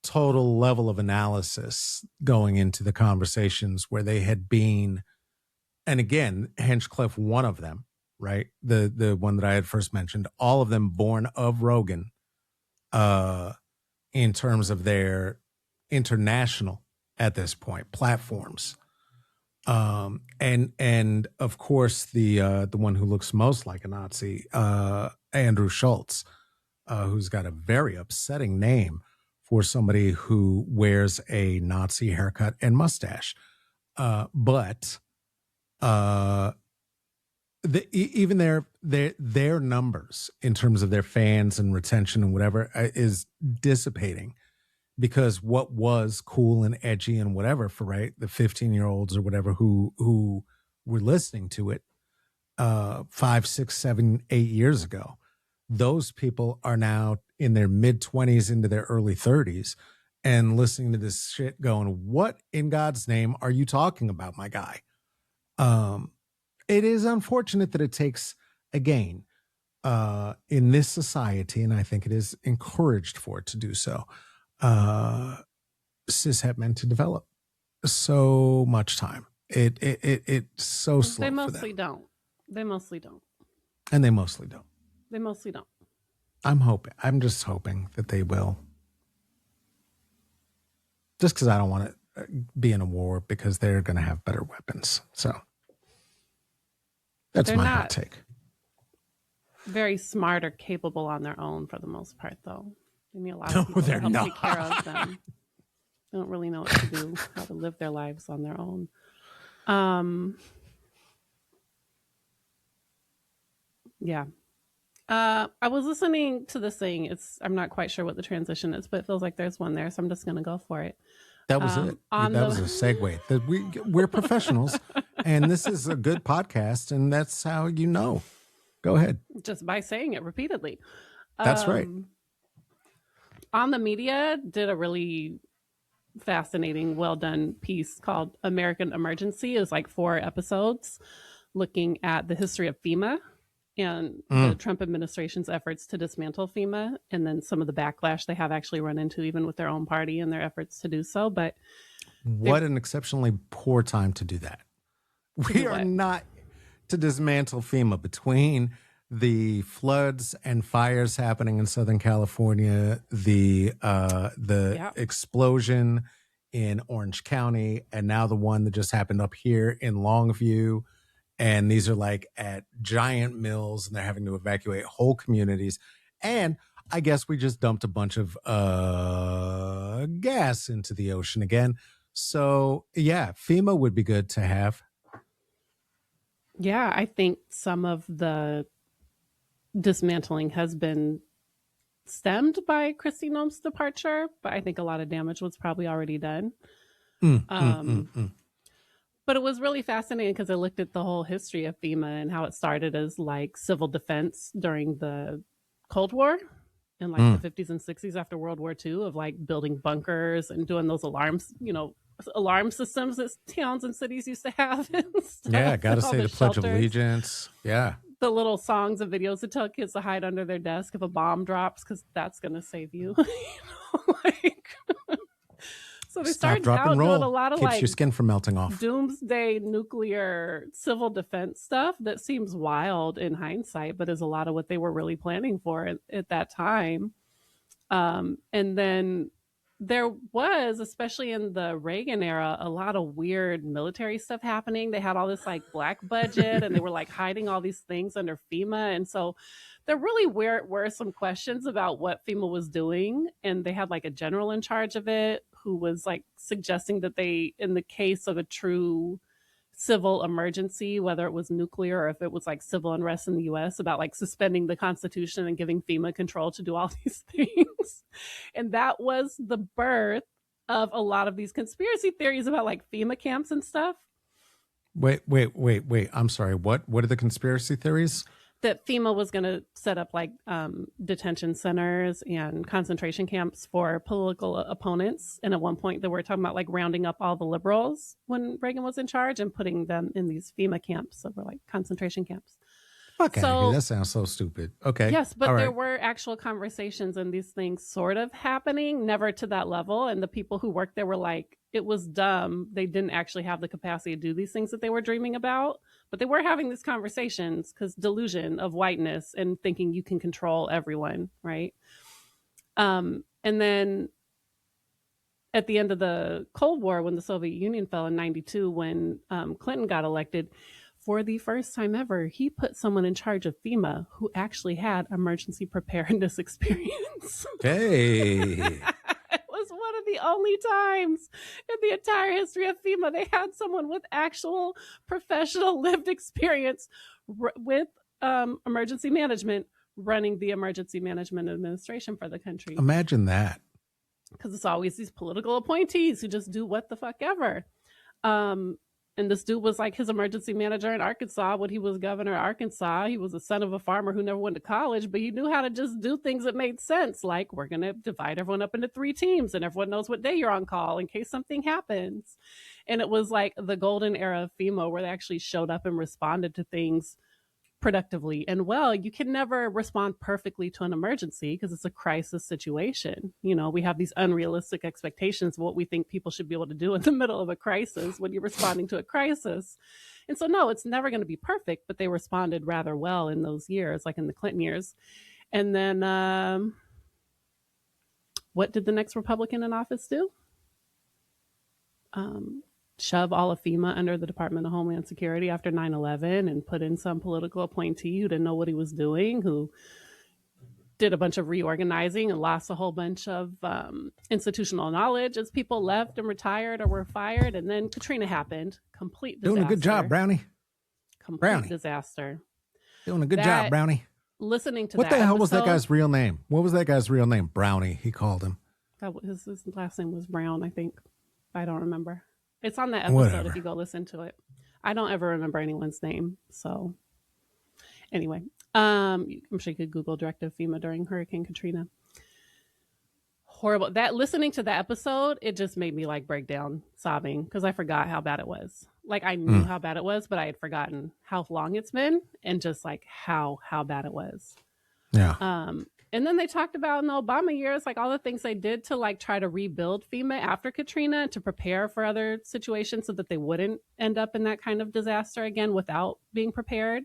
total level of analysis going into the conversations where they had been, and again, Hinchcliffe, one of them, right? The one that I had first mentioned, all of them born of Rogan, in terms of their international, at this point, platforms. And of course the one who looks most like a Nazi, Andrew Schultz, who's got a very upsetting name for somebody who wears a Nazi haircut and mustache. But even their numbers in terms of their fans and retention and whatever is dissipating, because what was cool and edgy and whatever for, right, the 15-year-olds or whatever who were listening to it 5, 6, 7, 8 years ago, those people are now in their mid-20s into their early 30s and listening to this shit going, what in God's name are you talking about, my guy? It is unfortunate that it takes, again, in this society, and I think it is encouraged for it to do so, cishet men to develop so much time. It's so slow. They mostly don't. And they mostly don't. They mostly don't. I'm just hoping that they will. Just because I don't want to be in a war, because they're going to have better weapons. So that's my hot take. Very smart or capable on their own for the most part, though. They need a lot of people to help take care of them. They don't really know what to do, how to live their lives on their own. Yeah. I was listening to this thing. I'm not quite sure what the transition is, but it feels like there's one there, so I'm just going to go for it. That was it. That was a segue. That we're professionals, and this is a good podcast, and that's how you know. Go ahead. Just by saying it repeatedly. That's right. On the Media did a really fascinating, well done piece called American Emergency. It was like 4 episodes looking at the history of FEMA and the Trump administration's efforts to dismantle FEMA, and then some of the backlash they have actually run into even with their own party and their efforts to do so. But what an exceptionally poor time to do that. We are not to dismantle FEMA between the floods and fires happening in Southern California, the explosion in Orange County, and now the one that just happened up here in Longview. And these are like at giant mills, and they're having to evacuate whole communities. And I guess we just dumped a bunch of gas into the ocean again. So yeah, FEMA would be good to have. Yeah, I think some of the dismantling has been stemmed by Kristi Noem's departure, but I think a lot of damage was probably already done. But it was really fascinating because I looked at the whole history of FEMA and how it started as like civil defense during the Cold War in like the 50s and 60s after World War II, of like building bunkers and doing those alarms, alarm systems that towns and cities used to have. Yeah, got to say the Pledge of Allegiance. Yeah. The little songs and videos to tell kids to hide under their desk if a bomb drops, because that's going to save you. So they started out doing a lot of keeps your skin from melting off. Doomsday nuclear civil defense stuff that seems wild in hindsight, but is a lot of what they were really planning for at that time. And then there was, especially in the Reagan era, a lot of weird military stuff happening. They had all this like black budget and they were like hiding all these things under FEMA. And so there really were some questions about what FEMA was doing. And they had like a general in charge of it who was like suggesting that they, in the case of a true civil emergency, whether it was nuclear or if it was like civil unrest in the US, about like suspending the Constitution and giving FEMA control to do all these things. And that was the birth of a lot of these conspiracy theories about like FEMA camps and stuff. Wait. I'm sorry. What are the conspiracy theories? That FEMA was going to set up like detention centers and concentration camps for political opponents. And at one point they were talking about like rounding up all the liberals when Reagan was in charge and putting them in these FEMA camps that were like concentration camps. Fuck out of here. So That sounds so stupid. Okay. yes, but All there right. were actual conversations and these things sort of happening, never to that level. And the people who worked there were like, it was dumb. They didn't actually have the capacity to do these things that they were dreaming about, but they were having these conversations because delusion of whiteness and thinking you can control everyone, right? And then at the end of the Cold War, when the Soviet Union fell in '92, when Clinton got elected, for the first time ever, he put someone in charge of FEMA who actually had emergency preparedness experience. Hey. It was one of the only times in the entire history of FEMA they had someone with actual professional lived experience with emergency management running the emergency management administration for the country. Imagine that. Because it's always these political appointees who just do what the fuck ever. And this dude was like his emergency manager in Arkansas when he was governor of Arkansas. He was the son of a farmer who never went to college, but he knew how to just do things that made sense. Like, we're going to divide everyone up into 3 teams and everyone knows what day you're on call in case something happens. And it was like the golden era of FEMA where they actually showed up and responded to things productively and well. You can never respond perfectly to an emergency because it's a crisis situation. You know, we have these unrealistic expectations of what we think people should be able to do in the middle of a crisis when you're responding to a crisis. And so, no, it's never going to be perfect, but they responded rather well in those years, like in the Clinton years. And then what did the next Republican in office do? Shove all of FEMA under the Department of Homeland Security after 9/11 and put in some political appointee who didn't know what he was doing, who did a bunch of reorganizing and lost a whole bunch of institutional knowledge as people left and retired or were fired. And then Katrina happened. Complete disaster. Doing a good job, Brownie. Complete Brownie. disaster. Doing a good job, Brownie. Listening to what that the hell was that episode- guy's real name? What was that guy's real name? Brownie, he called him. his last name was Brown, I think. I don't remember. It's on that episode. Whatever. If you go listen to it. I don't ever remember anyone's name. So anyway, I'm sure you could Google directive FEMA during Hurricane Katrina. Horrible. That listening to the episode, it just made me like break down sobbing because I forgot how bad it was. Like I knew how bad it was, but I had forgotten how long it's been and just like how bad it was. Yeah. And then they talked about in the Obama years, like all the things they did to like try to rebuild FEMA after Katrina to prepare for other situations so that they wouldn't end up in that kind of disaster again without being prepared.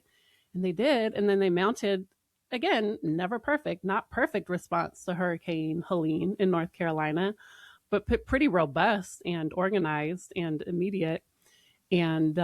And they did. And then they mounted, again, never perfect, not perfect response to Hurricane Helene in North Carolina, but pretty robust and organized and immediate. And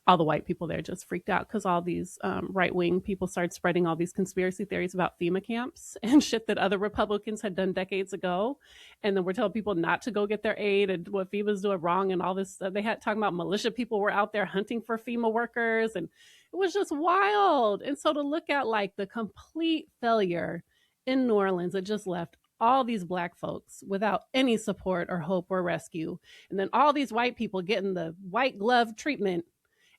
all the white people there just freaked out because all these right-wing people started spreading all these conspiracy theories about FEMA camps and shit that other Republicans had done decades ago. And then we're telling people not to go get their aid and what FEMA's doing wrong and all this. They had talking about militia people were out there hunting for FEMA workers. And it was just wild. And so to look at like the complete failure in New Orleans, it just left all these black folks without any support or hope or rescue. And then all these white people getting the white glove treatment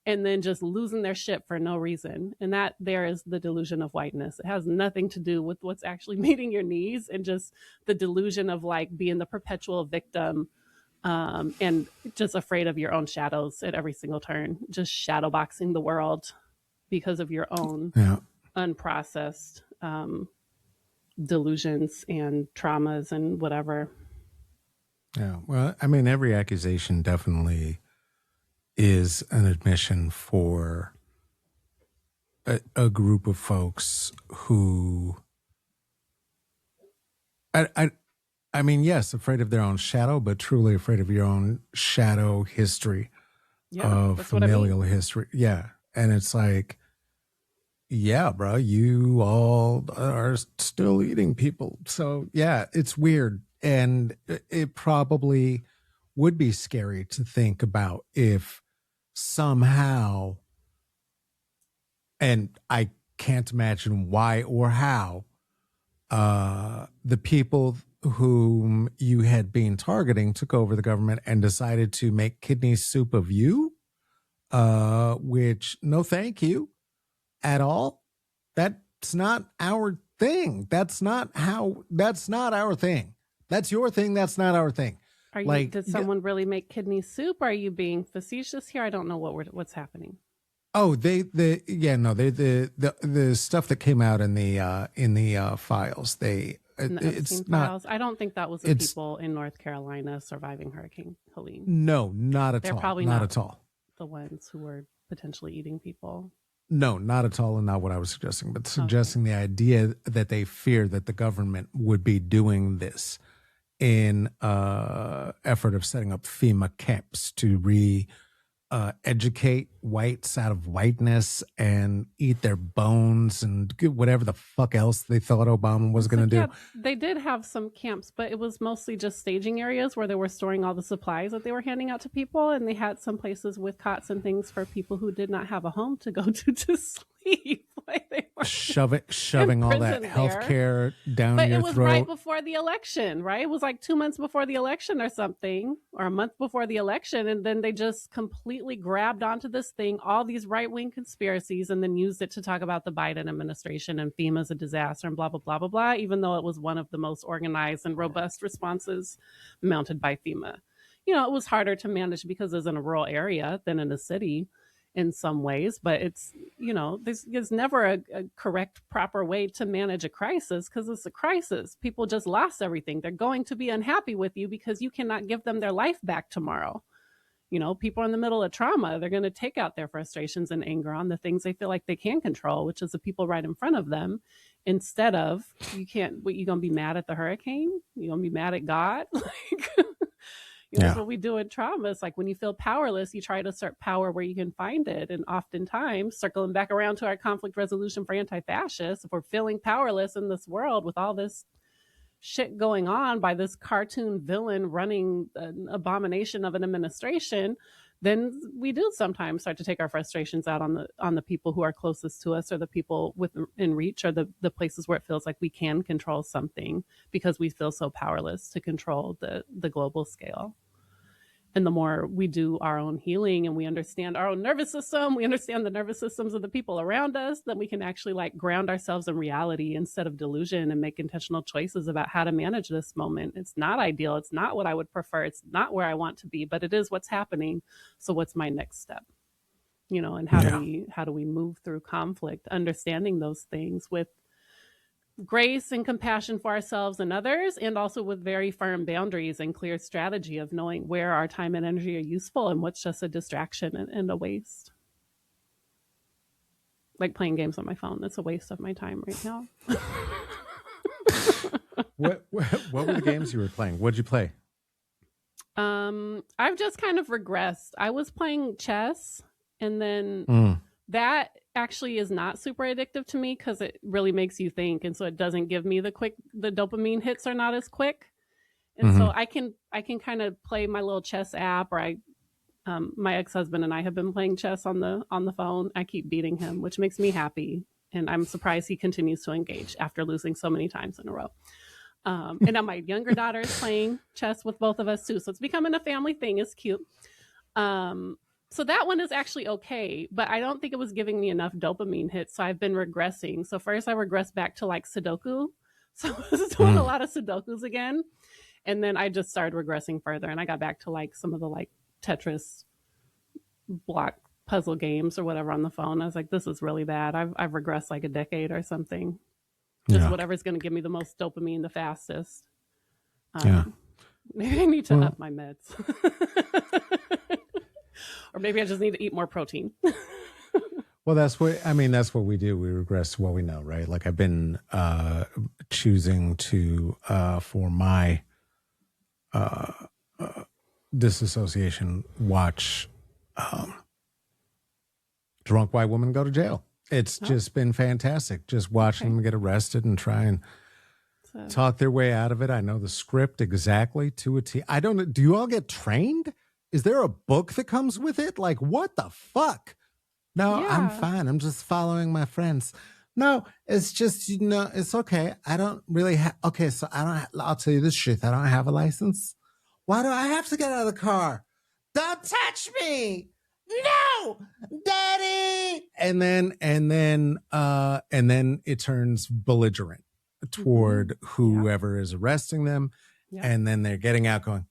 and then just losing their shit for no reason. And that there is the delusion of whiteness. It has nothing to do with what's actually meeting your needs and just the delusion of like being the perpetual victim and just afraid of your own shadows at every single turn, just shadow boxing the world because of your own unprocessed delusions and traumas and whatever. Yeah. Well, I mean, every accusation definitely is an admission for a group of folks who, I mean, yes, afraid of their own shadow, but truly afraid of your own shadow history of familial history. Yeah. And it's like, yeah, bro, you all are still eating people. So yeah, it's weird. And it probably would be scary to think about if somehow, and I can't imagine why or how, the people whom you had been targeting took over the government and decided to make kidney soup of you, which no thank you at all. That's not our thing. That's not our thing. That's your thing. That's not our thing. Are you, did someone really make kidney soup? Are you being facetious here? I don't know what's happening. Oh, the stuff that came out in the files. In the Epstein It's not. files. I don't think that was the It's people in North Carolina surviving Hurricane Helene. no, not at They're all. probably Not not at all. the ones who were potentially eating people. No, not at all, and not what I was suggesting, but Okay. suggesting the idea that they fear that the government would be doing this in effort of setting up FEMA camps to educate whites out of whiteness and eat their bones and whatever the fuck else they thought Obama was going to do. Yeah, they did have some camps, but it was mostly just staging areas where they were storing all the supplies that they were handing out to people. And they had some places with cots and things for people who did not have a home to go to sleep. Like they were Shoving all that health care down but your it was throat. right before the election, right? It was like 2 months before the election or something, or a month before the election. And then they just completely grabbed onto this thing, all these right-wing conspiracies, and then used it to talk about the Biden administration and FEMA's a disaster and blah, blah, blah, blah, blah, even though it was one of the most organized and robust responses mounted by FEMA. You know, it was harder to manage because it's in a rural area than in a city in some ways, but it's, you know, there's never a correct, proper way to manage a crisis because it's a crisis. People just lost everything. They're going to be unhappy with you because you cannot give them their life back tomorrow. You know, people are in the middle of trauma. They're going to take out their frustrations and anger on the things they feel like they can control, which is the people right in front of them. Instead of, you're going to be mad at the hurricane? You're going to be mad at God? That's what we do in trauma. It's like when you feel powerless, you try to assert power where you can find it. And oftentimes, circling back around to our conflict resolution for anti-fascists, if we're feeling powerless in this world with all this shit going on by this cartoon villain running an abomination of an administration, then we do sometimes start to take our frustrations out on the people who are closest to us, or the people within reach, or the places where it feels like we can control something because we feel so powerless to control the global scale. And the more we do our own healing and we understand our own nervous system, we understand the nervous systems of the people around us, then we can actually like ground ourselves in reality instead of delusion and make intentional choices about how to manage this moment. It's not ideal. It's not what I would prefer. It's not where I want to be, but it is what's happening. So what's my next step? You know, and how do we move through conflict, understanding those things with grace and compassion for ourselves and others, and also with very firm boundaries and clear strategy of knowing where our time and energy are useful and what's just a distraction and a waste. Like playing games on my phone. It's a waste of my time right now. What were the games you were playing? What'd you play? I've just kind of regressed. I was playing chess, and then that actually is not super addictive to me because it really makes you think, and so it doesn't give me the dopamine hits are not as quick, and so I can kind of play my little chess app, or my ex-husband and I have been playing chess on the phone. I keep beating him, which makes me happy, and I'm surprised he continues to engage after losing so many times in a row. And now my younger daughter is playing chess with both of us too, so it's becoming a family thing. It's cute. So that one is actually okay, but I don't think it was giving me enough dopamine hits. So I've been regressing. So first I regressed back to like Sudoku. So I was doing a lot of Sudokus again. And then I just started regressing further, and I got back to like some of the like Tetris block puzzle games or whatever on the phone. I was like, this is really bad. I've regressed like a decade or something. Just whatever's going to give me the most dopamine the fastest. Maybe I need to up my meds. Or maybe I just need to eat more protein. Well, that's what we do. We regress to what we know, right? Like I've been choosing to, for my disassociation, watch drunk white women go to jail. It's just been fantastic. Just watching them get arrested and try and talk their way out of it. I know the script exactly to a T. I don't know. Do you all get trained? Is there a book that comes with it? Like, what the fuck? No, I'm fine. I'm just following my friends. No, it's just, it's okay. I don't really have, okay, so I'll tell you this truth. I don't have a license. Why do I have to get out of the car? Don't touch me. No, daddy. And then it turns belligerent toward whoever is arresting them. Yeah. And then they're getting out going,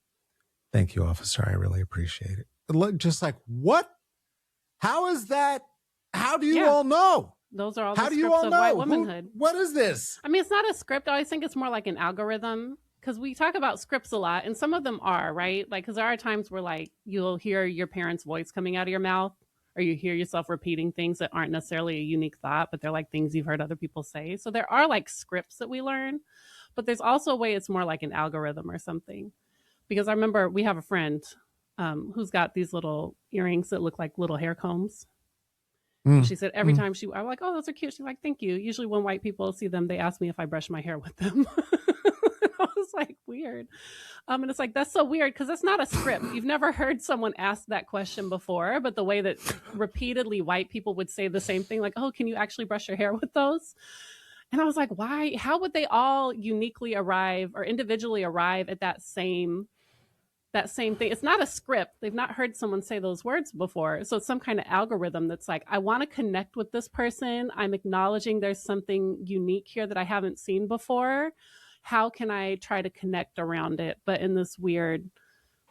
thank you, officer. I really appreciate it. Just like, what? How is that How do you Yeah. all know? Those are all How the do you scripts all of white know? womanhood. What is this? I mean, it's not a script. I always think it's more like an algorithm because we talk about scripts a lot, and some of them are, right? Like, because there are times where, like, you'll hear your parents' voice coming out of your mouth, or you hear yourself repeating things that aren't necessarily a unique thought, but they're like things you've heard other people say. So there are like scripts that we learn, but there's also a way it's more like an algorithm or something. Because I remember we have a friend who's got these little earrings that look like little hair combs. And she said every time I'm like, oh, those are cute. She's like, thank you. Usually when white people see them, they ask me if I brush my hair with them. I was like, weird. And it's like, that's so weird because that's not a script. You've never heard someone ask that question before, but the way that repeatedly white people would say the same thing, like, oh, can you actually brush your hair with those? And I was like, why? How would they all uniquely arrive or individually arrive at that same thing? It's not a script. They've not heard someone say those words before. So it's some kind of algorithm that's like, I want to connect with this person. I'm acknowledging there's something unique here that I haven't seen before. How can I try to connect around it? But in this weird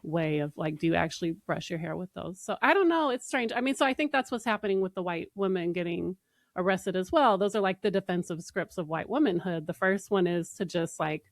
way of like, do you actually brush your hair with those? So I don't know. It's strange. I mean, so I think that's what's happening with the white women getting arrested as well. Those are like the defensive scripts of white womanhood. The first one is to just like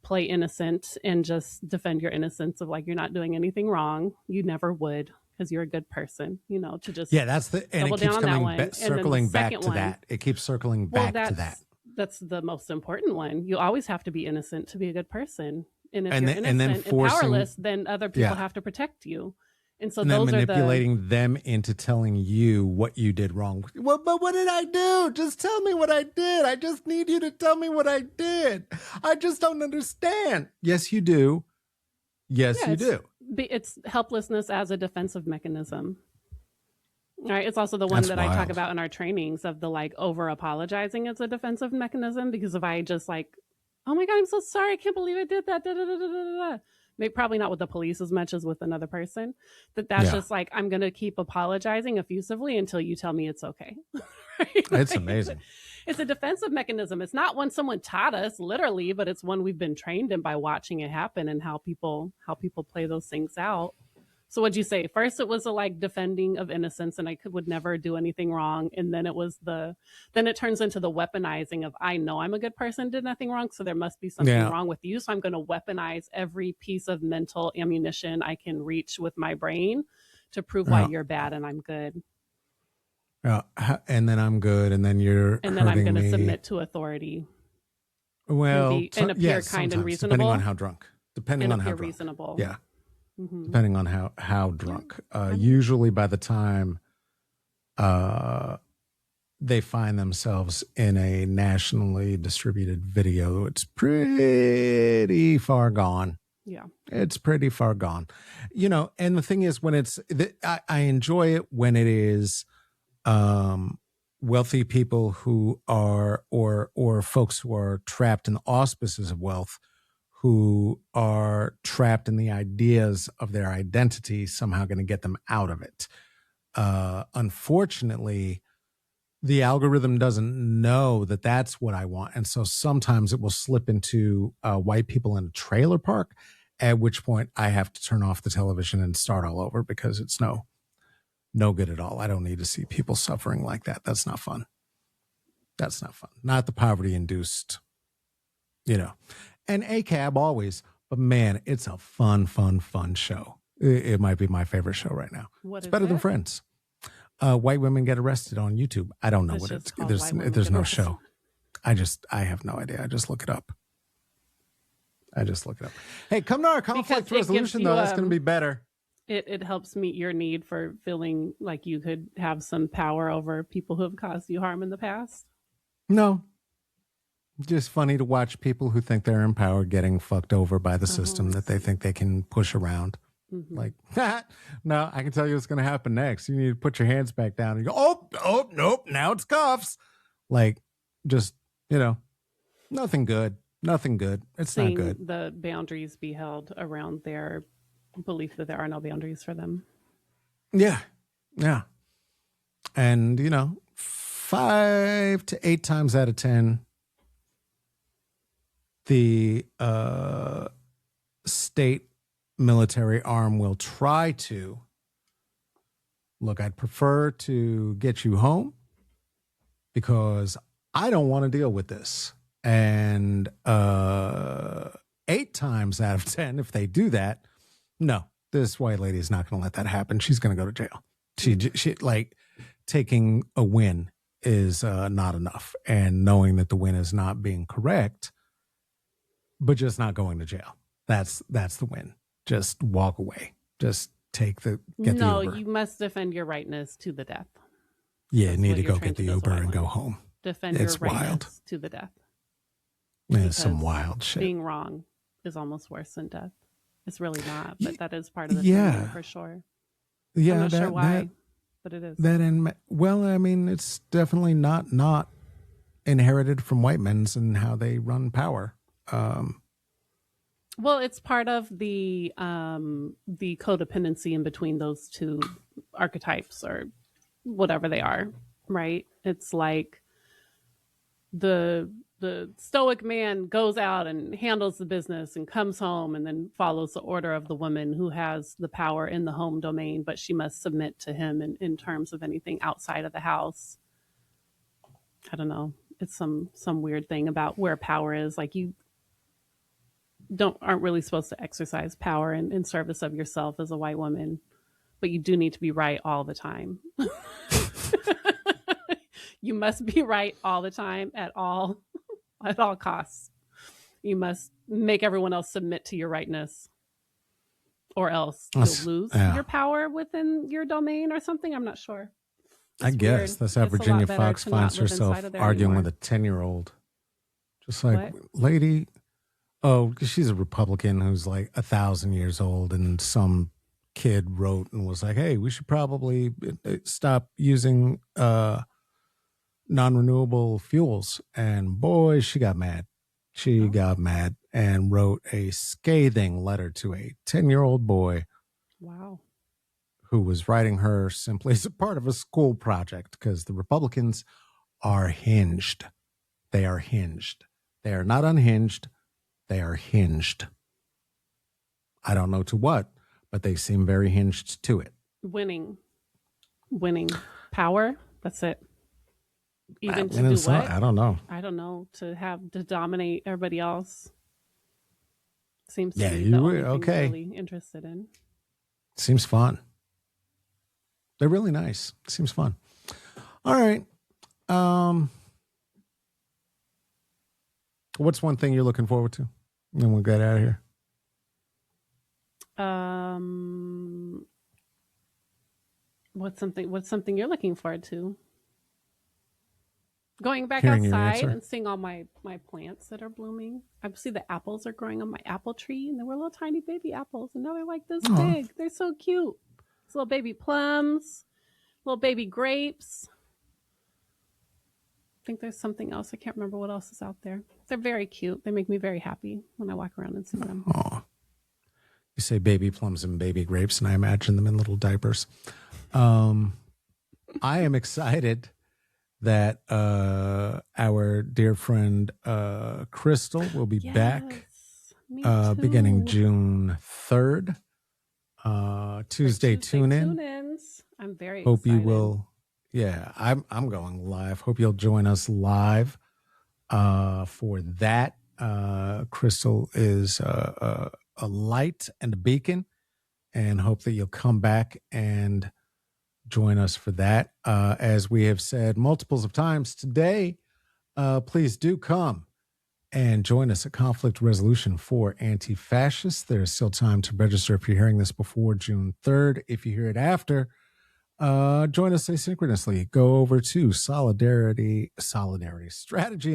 play innocent and just defend your innocence of like, you're not doing anything wrong. You never would because you're a good person, to just That's and it keeps coming circling back to that. It keeps circling back to that. That's the most important one. You always have to be innocent to be a good person. And if you're innocent and then powerless, then other people have to protect you. And so those then manipulating them into telling you what you did wrong. Well, but what did I do? Just tell me what I did. I just need you to tell me what I did. I just don't understand. Yes, you do. Yes, you do. It's helplessness as a defensive mechanism. All right. It's also the one that I talk about in our trainings of the like over apologizing as a defensive mechanism. Because if I just like, oh my God, I'm so sorry. I can't believe I did that. Da, da, da, da, da, da. Maybe probably not with the police as much as with another person. That's just like, I'm going to keep apologizing effusively until you tell me it's okay. Right? It's amazing. It's a defensive mechanism. It's not one someone taught us literally, but it's one we've been trained in by watching it happen and how people play those things out. So what'd you say? First, it was a like defending of innocence, and I would never do anything wrong. And then then it turns into the weaponizing of I know I'm a good person, did nothing wrong, so there must be something wrong with you. So I'm going to weaponize every piece of mental ammunition I can reach with my brain to prove why you're bad and I'm good. And then I'm good, and then you're and then I'm going to submit to authority. Well, and appear kind and reasonable, depending on how drunk. Depending on how drunk. Reasonable. Yeah. Mm-hmm. Depending on how drunk. Usually by the time they find themselves in a nationally distributed video, it's pretty far gone. Yeah. It's pretty far gone. And the thing is, when I enjoy it when it is wealthy people who are, or folks who are trapped in the auspices of wealth, who are trapped in the ideas of their identity, somehow going to get them out of it. Unfortunately, the algorithm doesn't know that that's what I want. And so sometimes it will slip into white people in a trailer park, at which point I have to turn off the television and start all over because it's no good at all. I don't need to see people suffering like that. That's not fun. That's not fun. Not the poverty-induced, And ACAB always, but man, it's a fun show. It might be my favorite show right now. It's better than Friends. White women get arrested on YouTube. I don't know what it's. There's no show. I have no idea. I just look it up. Hey, come to our conflict resolution though. That's going to be better. It helps meet your need for feeling like you could have some power over people who have caused you harm in the past. No. Just funny to watch people who think they're in power getting fucked over by the system that they think they can push around. Mm-hmm. Like, no, I can tell you what's going to happen next. You need to put your hands back down and you go, oh, nope, now it's cuffs. Like, just, nothing good. It's not good. The boundaries be held around their belief that there are no boundaries for them. Yeah. And, 5 to 8 times out of 10, the state military arm will try to look, I'd prefer to get you home because I don't want to deal with this. And 8 times out of 10, if they do that, no, this white lady is not going to let that happen. She's going to go to jail. She like taking a win is not enough. And knowing that the win is not being correct, but just not going to jail. That's the win. Just walk away. Just get the Uber. No, you must defend your rightness to the death. Yeah, you need to go get the Uber and go home. Defend your rightness to the death. Yeah, some wild shit. Being wrong is almost worse than death. It's really not, but that is part of the thing for sure. Yeah, I'm not sure why, but it is. Well, I mean, it's definitely not inherited from white men's and how they run power. Well, it's part of the codependency in between those two archetypes or whatever they are, right? It's like the stoic man goes out and handles the business and comes home and then follows the order of the woman who has the power in the home domain, but she must submit to him in terms of anything outside of the house. I don't know. It's some weird thing about where power is. Like you aren't really supposed to exercise power in service of yourself as a white woman, but you do need to be right all the time. You must be right all the time at all costs. You must make everyone else submit to your rightness, or else you'll lose your power within your domain or something. I'm not sure. I guess that's how Virginia Fox finds herself arguing with a 10-year-old. Just like, lady, because she's a Republican who's like 1,000 years old, and some kid wrote and was like, hey, we should probably stop using non-renewable fuels. And boy, she got mad. She got mad and wrote a scathing letter to a 10-year-old boy. Wow. Who was writing her simply as a part of a school project, because the Republicans are hinged. They are hinged. They are not unhinged. They are hinged. I don't know to what, but they seem very hinged to it. Winning power. That's it. Even to do what? I don't know. I don't know. To dominate everybody else. Seems to be you the only okay? thing really interested in. Seems fun. They're really nice. Seems fun. All right. What's one thing you're looking forward to? And then we'll get out of here. What's something you're looking forward to? Going back outside and seeing all my plants that are blooming. I see the apples are growing on my apple tree, and they were little tiny baby apples, and now they're like this big. They're so cute. It's little baby plums, little baby grapes. I think there's something else. I can't remember what else is out there. They're very cute. They make me very happy when I walk around and see them. Oh. You say baby plums and baby grapes, and I imagine them in little diapers. I am excited that our dear friend Crystal will be back beginning June 3rd. Tuesday tune-in. I'm very hope excited. You will. Yeah, I'm going live. Hope you'll join us live for that. Crystal is a light and a beacon, and hope that you'll come back and join us for that. As we have said multiples of times today, please do come and join us at Conflict Resolution for Anti-Fascists. There's still time to register if you're hearing this before June 3rd. If you hear it after, join us asynchronously. Go over to Strategy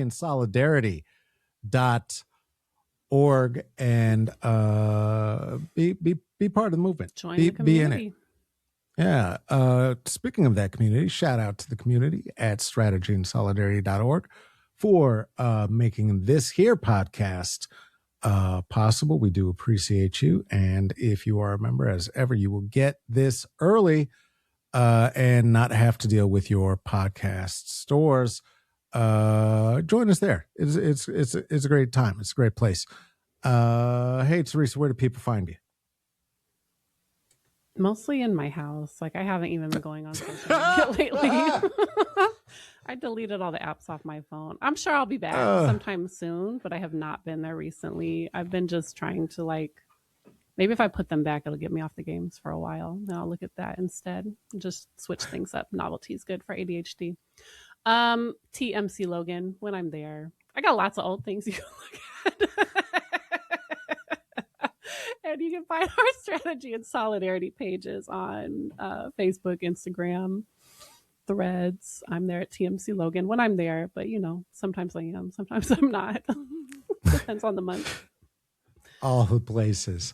and Solidarity.org and be part of the movement. Join the community. Be in it. Yeah. Speaking of that community, shout out to the community at strategyandSolidarity.org for making this here podcast possible. We do appreciate you. And if you are a member, as ever, you will get this early and not have to deal with your podcast stores. Join us there. It's a great time. It's a great place. Hey, Theresa, where do people find you? Mostly in my house. Like I haven't even been going on social media lately. I deleted all the apps off my phone. I'm sure I'll be back Uh, sometime soon, but I have not been there recently. I've been just trying to like maybe if I put them back, it'll get me off the games for a while. Then I'll look at that instead. Just switch things up. Novelty is good for ADHD. TMC Logan when I'm there. I got lots of old things you can look at. And you can find our strategy and solidarity pages on Facebook, Instagram, Threads. I'm there at TMC Logan when I'm there, but sometimes I am, sometimes I'm not. Depends on the month. all the places.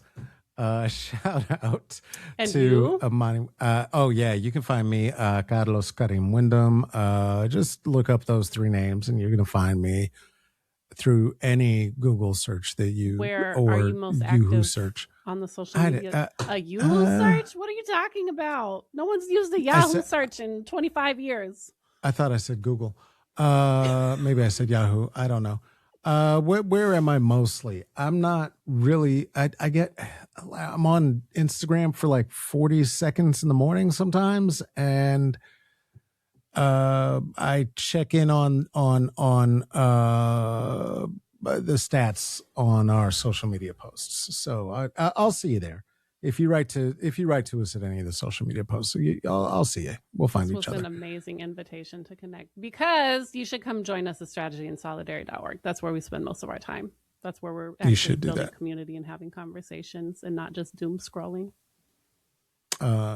Shout out And to you? Amani. Oh yeah, you can find me, Carlos Kareem Windham. Just look up those three names, and you're gonna find me through any Google search that you Where are you or most Yahoo active search. on the social I media? A Yahoo search? What are you talking about? No one's used a Yahoo said, search in 25 years. I thought I said Google. Maybe I said Yahoo. I don't know. Where am I mostly? I'm not really. I'm on Instagram for like 40 seconds in the morning sometimes, and I check in on the stats on our social media posts. So I'll see you there. If you write to us at any of the social media posts, I'll see you. We'll find This each was an other. amazing invitation to connect because you should come join us at strategyandSolidarity.org. That's where we spend most of our time. That's where we're actually should do building that. community and having conversations and not just doom scrolling.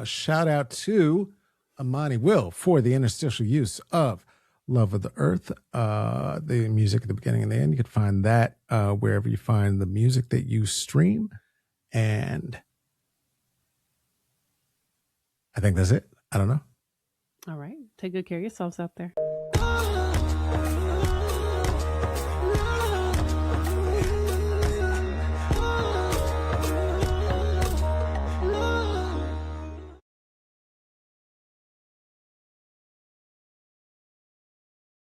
Shout out to Amani Will for the interstitial use of Love of the Earth, the music at the beginning and the end. You can find that wherever you find the music that you stream. And I think that's it. I don't know. All right. Take good care of yourselves out there.